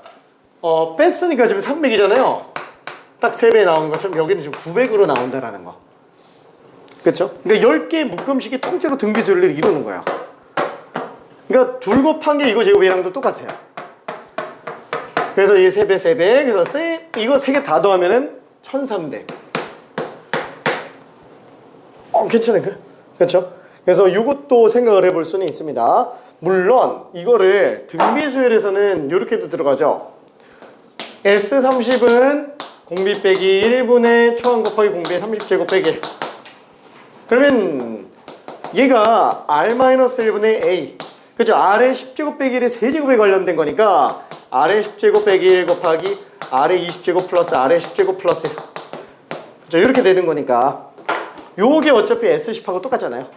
Speaker 1: 뺐으니까 지금 300이잖아요. 딱 3배 나온 것처럼 여기는 지금 900으로 나온다라는 거. 그렇죠? 그러니까 10개의 묶음식이 통째로 등비수열을 이루는 거야. 그러니까 둘 곱한 게 이거 제곱이랑도 똑같아요. 그래서 이 3배, 3배. 그래서 이거 3개 다 더하면은 1300. 괜찮은가요? 그렇죠? 그래서 이것도 생각을 해볼 수는 있습니다. 물론 이거를 등비수열에서는 이렇게도 들어가죠. S30은 공비 빼기 1분의 초항 곱하기 공비의 30제곱 빼기. 그러면 얘가 R-1분의 A. 그죠? R의 10제곱 빼기 1의 세제곱에 관련된 거니까 R의 10제곱 빼기 1 곱하기 R의 20제곱 플러스 R의 10제곱 플러스 1. 그죠? 이렇게 되는 거니까 요게 어차피 S10하고 똑같잖아요.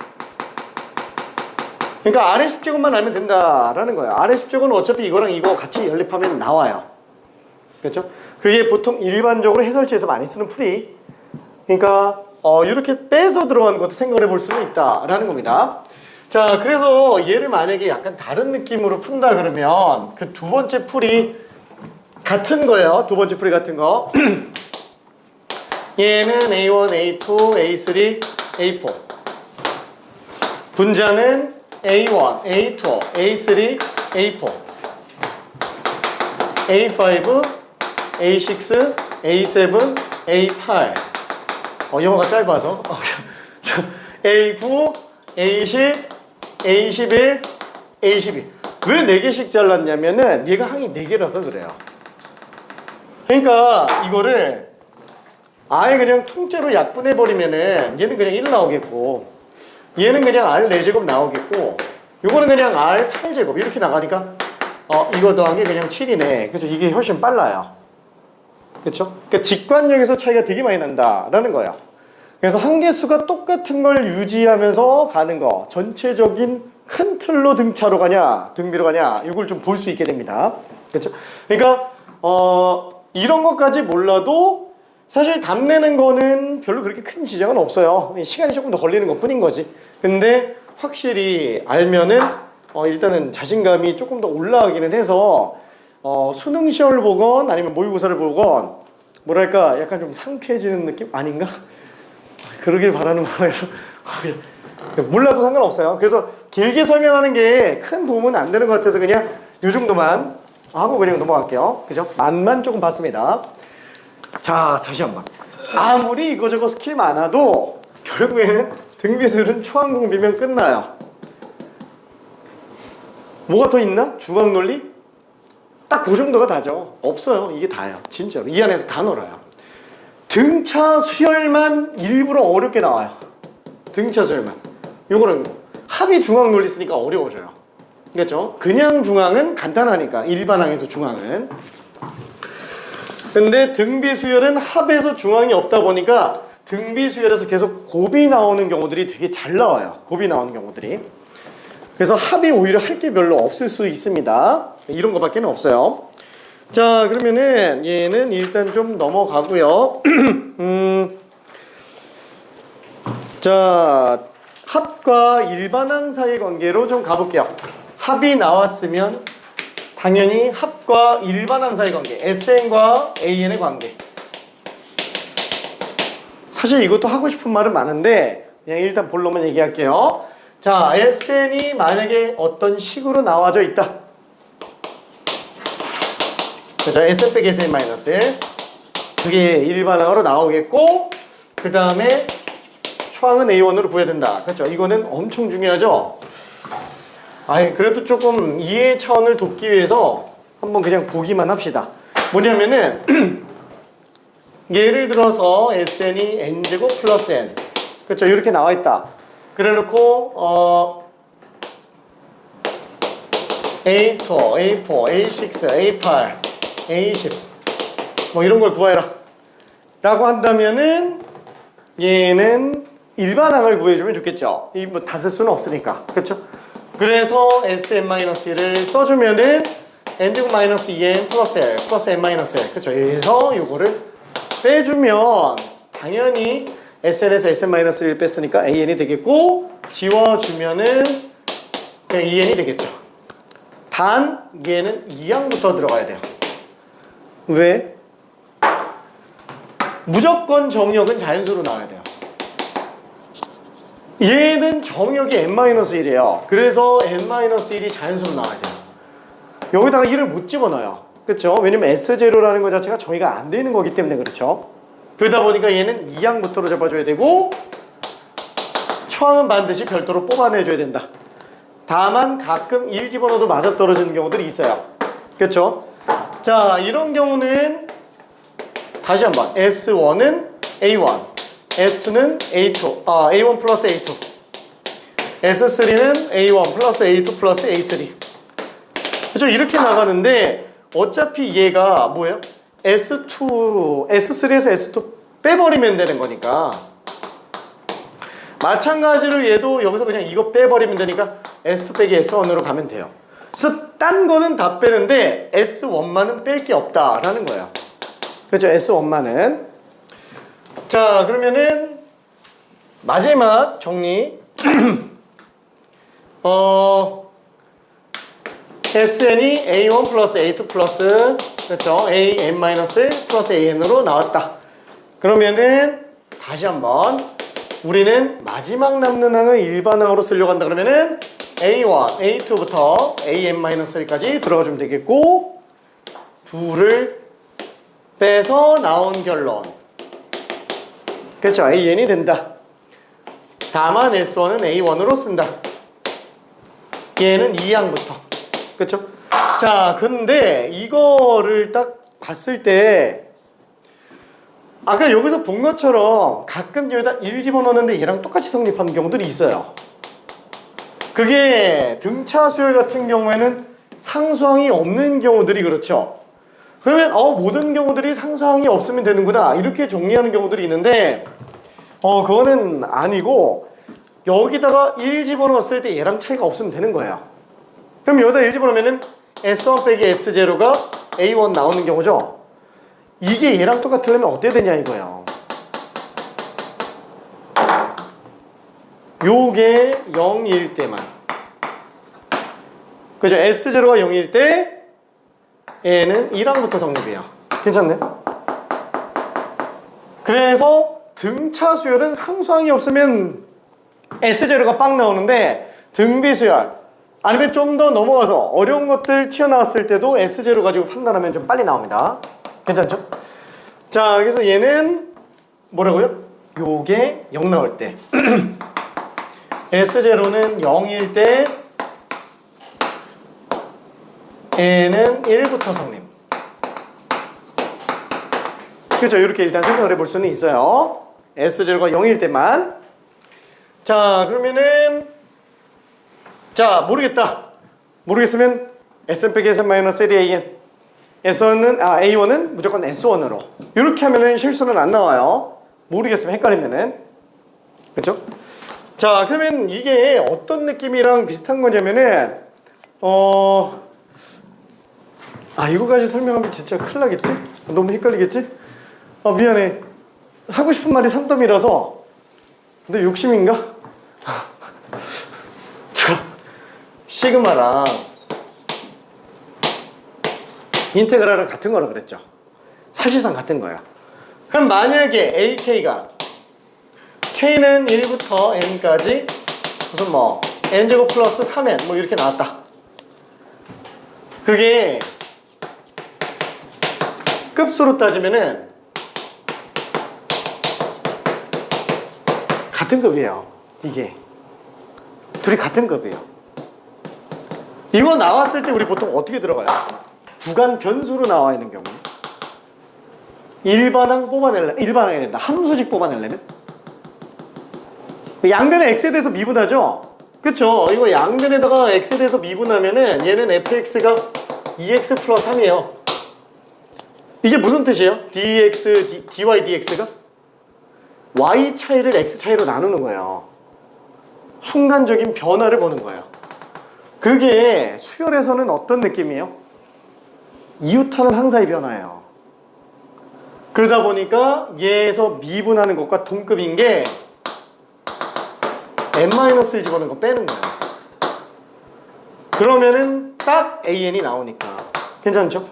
Speaker 1: 그러니까 R의 10제곱만 알면 된다라는 거예요. R의 10제곱은 어차피 이거랑 이거 같이 연립하면 나와요. 그렇죠? 그게 보통 일반적으로 해설지에서 많이 쓰는 풀이. 그러니까 이렇게 빼서 들어가는 것도 생각을 해볼 수는 있다라는 겁니다. 자, 그래서 얘를 만약에 약간 다른 느낌으로 푼다 그러면 그 두 번째 풀이 같은 거예요. 두 번째 풀이 같은 거. 얘는 A1, A2, A3, A4. 분자는 A1, A2, A3, A4. A5, A6, A7, A8. 영어가 짧아서. A9, A10, A11, A12. 왜 4개씩 잘랐냐면은 얘가 항이 4개라서 그래요. 그러니까 이거를 아예 그냥 통째로 약분해버리면은 얘는 그냥 1 나오겠고 얘는 그냥 R 4제곱 나오겠고 요거는 그냥 R 8제곱 이렇게 나가니까 이거 더한 게 그냥 7이네. 그래서 이게 훨씬 빨라요. 그렇죠? 그러니까 직관력에서 차이가 되게 많이 난다라는 거예요. 그래서 한계수가 똑같은 걸 유지하면서 가는 거, 전체적인 큰 틀로 등차로 가냐 등비로 가냐 이걸 좀 볼 수 있게 됩니다. 그렇죠? 그러니까 이런 것까지 몰라도 사실 답 내는 거는 별로 그렇게 큰 지장은 없어요. 시간이 조금 더 걸리는 것 뿐인 거지. 근데 확실히 알면은 일단은 자신감이 조금 더 올라가기는 해서 수능 시험을 보건 아니면 모의고사를 보건 뭐랄까 약간 좀 상쾌해지는 느낌 아닌가? 그러길 바라는 마음에서 몰라도 상관없어요. 그래서 길게 설명하는 게 큰 도움은 안 되는 것 같아서 그냥 요 정도만 하고 그냥 넘어갈게요. 그죠? 맛만 조금 봤습니다. 자, 다시 한번. 아무리 이거저거 스킬 많아도 결국에는 등비술은 초항공비면 끝나요. 뭐가 더 있나? 중앙논리? 딱 그 정도가 다죠. 없어요. 이게 다예요. 진짜로. 이 안에서 다 놀아요. 등차 수열만 일부러 어렵게 나와요. 등차 수열만. 요거는 합이 중앙 논리 쓰니까 어려워져요. 그렇죠? 그냥 중앙은 간단하니까 일반항에서 중앙은. 근데 등비 수열은 합에서 중앙이 없다 보니까 등비 수열에서 계속 곱이 나오는 경우들이 되게 잘 나와요. 곱이 나오는 경우들이. 그래서 합이 오히려 할 게 별로 없을 수 있습니다. 이런 거밖에 없어요. 자, 그러면은 얘는 일단 좀 넘어가고요. 자, 합과 일반항 사이 관계로 좀 가볼게요. 합이 나왔으면 당연히 합과 일반항 사이 관계, SN과 AN의 관계. 사실 이것도 하고 싶은 말은 많은데 그냥 일단 본론만 얘기할게요. 자, SN이 만약에 어떤 식으로 나와져 있다. 그죠? SN 빼기 SN 마이너스 1. 그게 일반항으로 나오겠고, 그 다음에 초항은 A1으로 구해야 된다. 그렇죠? 이거는 엄청 중요하죠? 아니, 그래도 조금 이해 차원을 돕기 위해서 한번 그냥 보기만 합시다. 뭐냐면은, 예를 들어서 SN이 N제곱 플러스 N. 그렇죠? 이렇게 나와 있다. 그래 놓고, A2, A4, A6, A8, A10 뭐 이런 걸 구해라 라고 한다면은 얘는 일반항을 구해주면 좋겠죠. 이 뭐 다 쓸 수는 없으니까. 그렇죠? 그래서 Sn-1을 써주면은 N제곱 마이너스 2N 플러스 L 플러스 N-1 그렇죠? 그래서 요거를 빼주면 당연히 SN에서 SN-1 뺐으니까 AN이 되겠고 지워주면은 그냥 EN이 되겠죠. 단 얘는 2항부터 들어가야 돼요. 왜? 무조건 정역은 자연수로 나와야 돼요. 얘는 정역이 n-1이에요. 그래서 n-1이 자연수로 나와야 돼요. 여기다가 1을 못 집어넣어요. 그렇죠? 왜냐면 S0라는 것 자체가 정의가 안 되는 거기 때문에 그렇죠. 그러다 보니까 얘는 2항부터로 잡아줘야 되고 초항은 반드시 별도로 뽑아내줘야 된다. 다만 가끔 1 집어넣어도 맞아떨어지는 경우들이 있어요. 그렇죠? 자, 이런 경우는 다시 한번 S1은 A1, S2는 A2, A1 플러스 A2, S3는 A1 플러스 A2 플러스 A3. 그렇죠? 이렇게 나가는데 어차피 얘가 뭐예요? S2, S3에서 S2 빼버리면 되는 거니까 마찬가지로 얘도 여기서 그냥 이거 빼버리면 되니까 S2 빼기 S1으로 가면 돼요. 그래서 딴 거는 다 빼는데 S1만은 뺄 게 없다라는 거예요. 그렇죠? S1만은. 자, 그러면은 마지막 정리. SN이 A1 플러스 A2 플러스 그렇죠? AN-1 플러스 AN으로 나왔다. 그러면은 다시 한번 우리는 마지막 남는 항을 일반항으로 쓰려고 한다 그러면은 A1, A2부터 AN-1까지 들어가주면 되겠고 둘을 빼서 나온 결론 그렇죠? AN이 된다. 다만 S1은 A1으로 쓴다. 얘는 2항부터 그렇죠? 자, 근데 이거를 딱 봤을 때 아까 여기서 본 것처럼 가끔 여기다 1 집어넣는데 얘랑 똑같이 성립하는 경우들이 있어요. 그게 등차 수열 같은 경우에는 상수항이 없는 경우들이 그렇죠. 그러면 모든 경우들이 상수항이 없으면 되는구나 이렇게 정리하는 경우들이 있는데 그거는 아니고 여기다가 1 집어넣었을 때 얘랑 차이가 없으면 되는 거예요. 그럼 여기다 1 집어넣으면은 S1 빼기 S0가 A1 나오는 경우죠. 이게 얘랑 똑같으려면 어떻게 되냐 이거예요. 요게 0일 때만 그죠? S0가 0일 때 얘는 1항부터 성립이에요. 괜찮네? 그래서 등차 수열은 상수항이 없으면 S0가 빵 나오는데 등비 수열 아니면 좀 더 넘어가서 어려운 것들 튀어나왔을 때도 S0 가지고 판단하면 좀 빨리 나옵니다. 괜찮죠? 자, 그래서 얘는 뭐라고요? 요게 0 나올 때 S0는 0일 때 얘는 1부터 성립. 그렇죠? 이렇게 일단 생각을 해볼 수는 있어요. S0가 0일 때만. 자, 그러면은 자, 모르겠으면 SN 빼기 SN-1 AN A1은 무조건 S1으로 이렇게 하면은 실수는 안 나와요. 모르겠으면 헷갈리면은 그렇죠? 자, 그러면 이게 어떤 느낌이랑 비슷한 거냐면은 이거까지 설명하면 진짜 큰일 나겠지? 너무 헷갈리겠지? 미안해. 하고 싶은 말이 산더미라서. 근데 욕심인가? 시그마랑 인테그랄은 같은 거라 그랬죠. 사실상 같은 거예요. 그럼 만약에 AK가 K는 1부터 N까지 무슨 N제곱 플러스 3N 이렇게 나왔다. 그게 급수로 따지면은 같은 급이에요. 이게 둘이 같은 급이에요. 이거 나왔을 때 우리 보통 어떻게 들어가요? 구간 변수로 나와 있는 경우 일반항이 된다. 함수식 뽑아내려면 양변에 x에 대해서 미분하죠? 그쵸? 이거 양변에다가 x에 대해서 미분하면은 얘는 fx가 2x 플러스 3이에요. 이게 무슨 뜻이에요? dy dx가 y 차이를 x 차이로 나누는 거예요. 순간적인 변화를 보는 거예요. 그게 수열에서는 어떤 느낌이에요? 이웃하는 항사의 변화예요. 그러다 보니까 얘에서 미분하는 것과 동급인 게 n-1 집어넣은 거 빼는 거예요. 그러면은 딱 an이 나오니까 괜찮죠?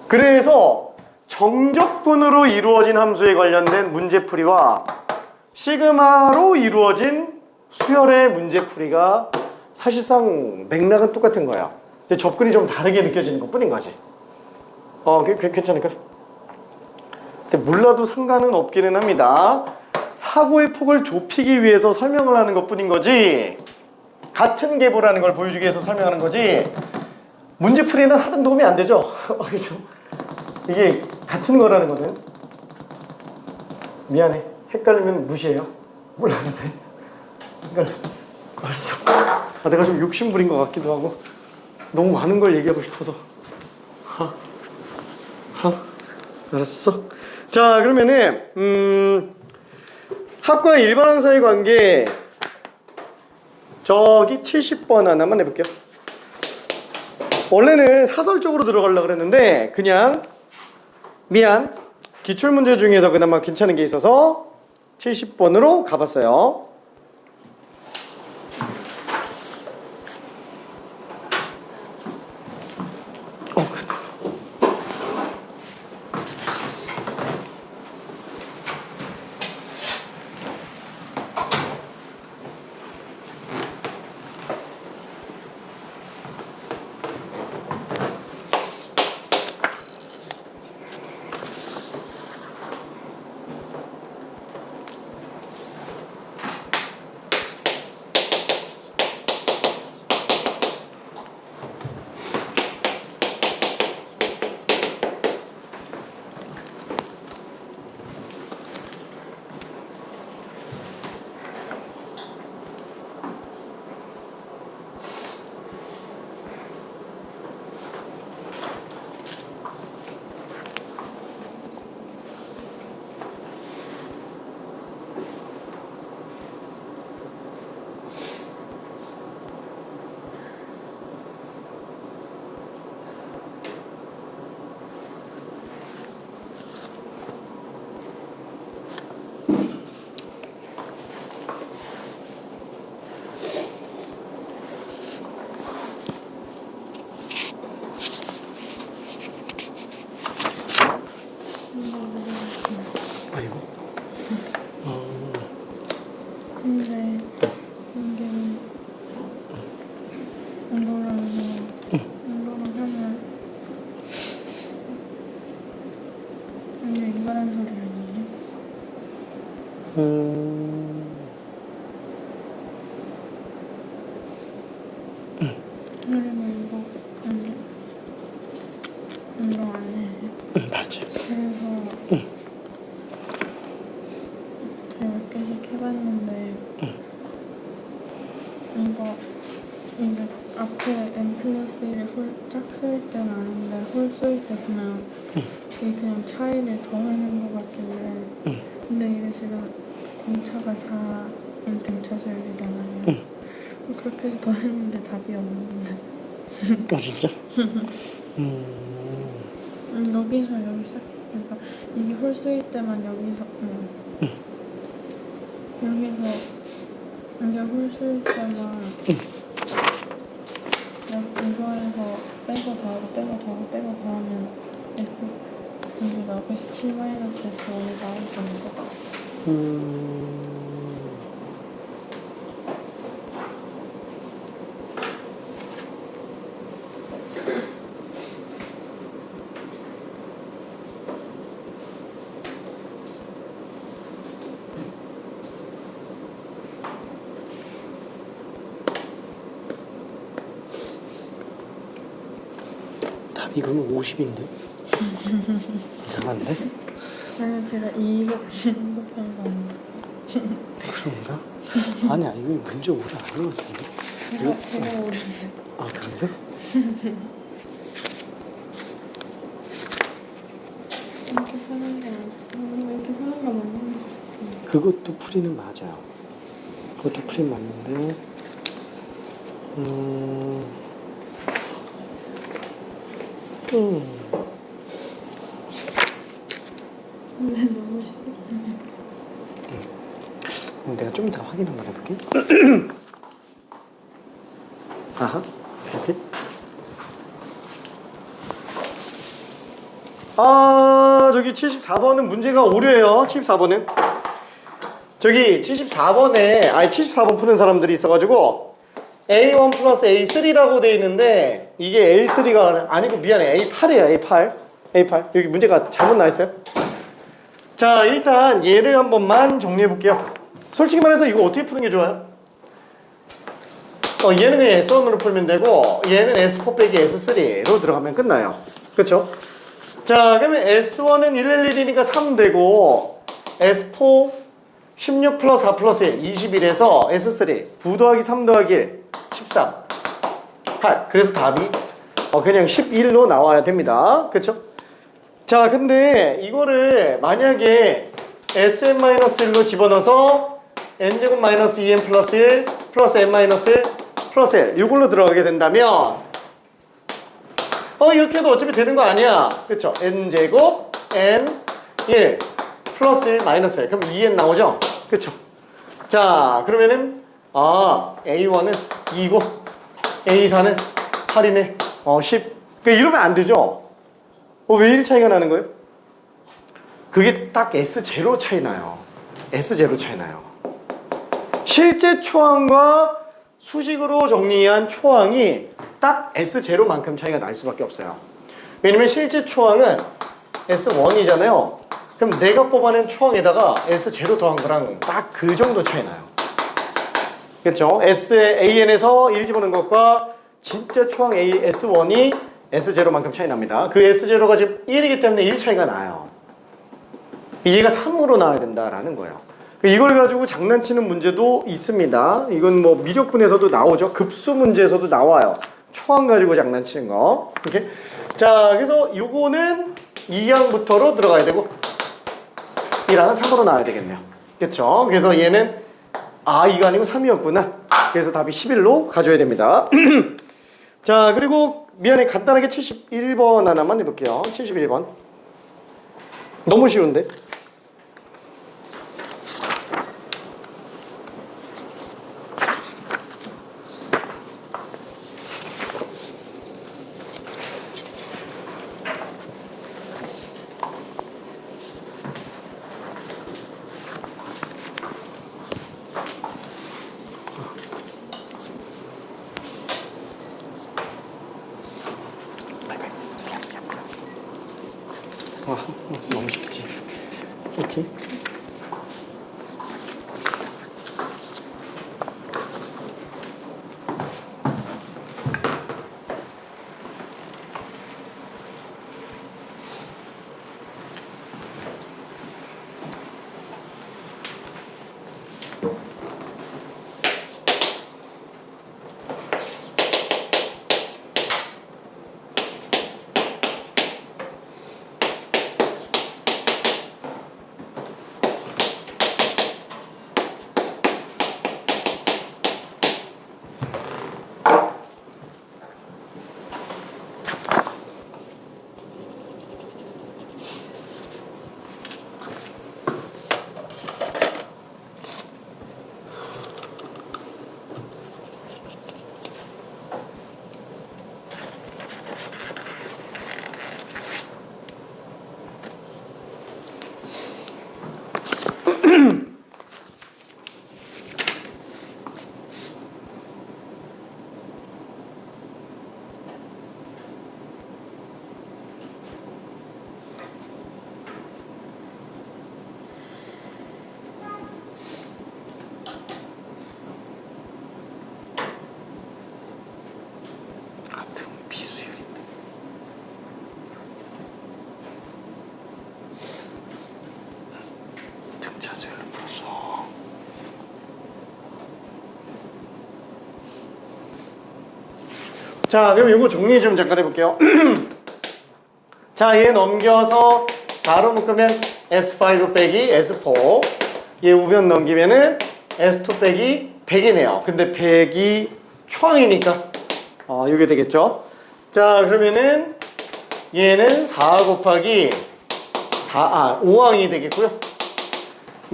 Speaker 1: 그래서 정적분으로 이루어진 함수에 관련된 문제풀이와 시그마로 이루어진 수열의 문제풀이가 사실상 맥락은 똑같은 거야. 근데 접근이 좀 다르게 느껴지는 것 뿐인 거지. 괜찮을까? 근데 몰라도 상관은 없기는 합니다. 사고의 폭을 좁히기 위해서 설명을 하는 것 뿐인 거지, 같은 계보라는 걸 보여주기 위해서 설명하는 거지, 문제풀이는 하등 도움이 안 되죠? 그죠? 이게 같은 거라는 거는. 미안해. 헷갈리면 무시해요. 몰라도 돼. 헷갈려. 알았어. 내가 좀 욕심부린 것 같기도 하고 너무 많은 걸 얘기하고 싶어서. 알았어. 자, 그러면은 합과 일반항 사이 관계 저기 70번 하나만 해볼게요. 원래는 사설적으로 들어가려고 그랬는데 그냥 미안, 기출문제 중에서 그나마 괜찮은 게 있어서 70번으로 가봤어요. 맞아.
Speaker 2: 그래서 몇 개씩 해봤는데 이게 앞에 n+1을 짝수일 때는 아닌데 홀수일 때 그냥 이게 그냥 차이를 더하는 것 같길래 근데 이게 지금 공차가 4인 등차수열이잖아요. 그렇게 해서 더했는데 답이 없는데.
Speaker 1: 진짜?
Speaker 2: 여기서 여기 시작. 그러니까 이게 홀수일 때만 여기서 여기서 이게 홀수일 때만 이거에서 빼고 더하면 S 여기가 앞에서 7 마이너스 S 오늘 나올 건데.
Speaker 1: 이거는 50인데? 이상한데?
Speaker 2: 아니 제가 이급하는 거 아니에요.
Speaker 1: 그런가? 아니야, 이거 문제 오류 아닌 것 같은데?
Speaker 2: 제가 모르는데.
Speaker 1: 아, 그래요?
Speaker 2: 이렇게 하는 거 이렇게 하는 거 맞는 거 같아요.
Speaker 1: 그것도 풀이는 맞아요. 그것도 풀이는 맞는데
Speaker 2: 근데 너무 쉽겠다.
Speaker 1: 내가 좀 이따 확인 한번 해볼게. 아하, 이렇게. 저기 74번은 문제가 오류예요. 74번은. 저기 74번에, 74번 푸는 사람들이 있어가지고 A1 플러스 A3라고 돼 있는데 이게 A3가 아니고 미안해. A8이에요. A8. A8. 여기 문제가 잘못 나 있어요. 자, 일단 얘를 한 번만 정리해 볼게요. 솔직히 말해서 이거 어떻게 푸는 게 좋아요? 얘는 그냥 S1으로 풀면 되고 얘는 S4 빼기 S3로 들어가면 끝나요. 그쵸? 자, 그러면 S1은 111이니까 3 되고 S4 16 플러스 4 플러스 1 21에서 S3 9 더하기 3 더하기 1 13 8 그래서 답이 그냥 11로 나와야 됩니다. 그쵸? 자, 근데 이거를 만약에 Sn-1로 집어넣어서 n제곱 마이너스 2n 플러스 1 플러스 n-1 플러스 1 이걸로 들어가게 된다면 이렇게 해도 어차피 되는 거 아니야. 그쵸? n제곱 n1 플러스 1 마이너스 1 그럼 2n 나오죠? 그쵸? 자, 그러면은 A1은 2고 A4는 8이네 10 그러니까 이러면 안 되죠? 왜 1 차이가 나는 거예요? 그게 딱 S0 차이 나요. S0 차이 나요. 실제 초항과 수식으로 정리한 초항이 딱 S0만큼 차이가 날 수밖에 없어요. 왜냐면 실제 초항은 S1이잖아요. 그럼 내가 뽑아낸 초항에다가 S0 더한 거랑 딱 그 정도 차이 나요. 그렇죠? AN에서 1 집어넣은 것과 진짜 초항 S1이 S0만큼 차이 납니다. 그 S0가 지금 1이기 때문에 1 차이가 나요. 얘가 3으로 나와야 된다라는 거예요. 이걸 가지고 장난치는 문제도 있습니다. 이건 뭐 미적분에서도 나오죠. 급수 문제에서도 나와요. 초항 가지고 장난치는 거. 이렇게. 자, 그래서 요거는 2항부터로 들어가야 되고 1항은 3으로 나와야 되겠네요. 그렇죠? 그래서 얘는 2가 아니고 3이었구나. 그래서 답이 11로 가져야 됩니다. 자, 그리고 미안해 간단하게 71번 하나만 해볼게요. 71번 너무 쉬운데? 너무 쉽지. 오케이. 자, 그럼 이거 정리 좀 잠깐 해볼게요. 자, 얘 넘겨서 4로 묶으면 S5 빼기 S4 얘 우변 넘기면은 S2 빼기 100이네요. 근데 100이 초항이니까 이게 되겠죠. 자, 그러면은 얘는 4 곱하기 5항이 되겠고요.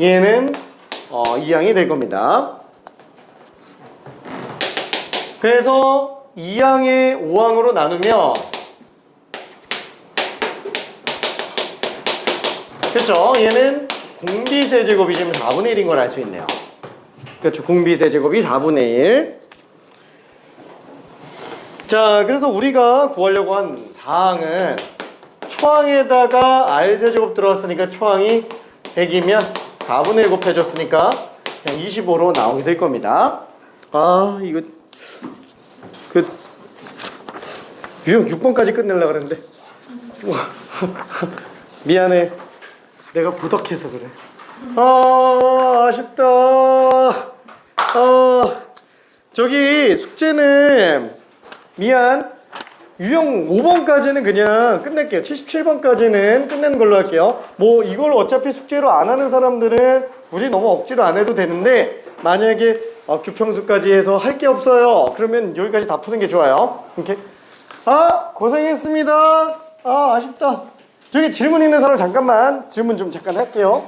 Speaker 1: 얘는 2항이 될 겁니다. 그래서 2항에 5항으로 나누면 그렇죠? 얘는 공비세제곱이 지금 4분의 1인 걸 알 수 있네요. 그렇죠? 공비세제곱이 4분의 1. 자, 그래서 우리가 구하려고 한 4항은 초항에다가 R세제곱 들어왔으니까 초항이 100이면 4분의 1 곱해줬으니까 그냥 25로 나오게 될 겁니다. 아, 이거 유형 6번까지 끝내려고 그랬는데 미안해. 내가 부덕해서 그래. 아, 아쉽다. 저기 숙제는 미안. 유형 5번까지는 그냥 끝낼게요. 77번까지는 끝내는 걸로 할게요. 뭐 이걸 어차피 숙제로 안 하는 사람들은 굳이 너무 억지로 안 해도 되는데 만약에 규평수까지 해서 할 게 없어요. 그러면 여기까지 다 푸는 게 좋아요. 이렇게. 아, 고생했습니다. 아, 아쉽다. 저기 질문 있는 사람 잠깐만 질문 좀 잠깐 할게요.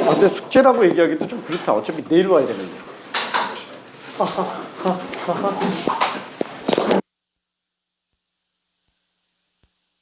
Speaker 1: 근데 숙제라고 얘기하기도 좀 그렇다. 어차피 내일 와야 되는데.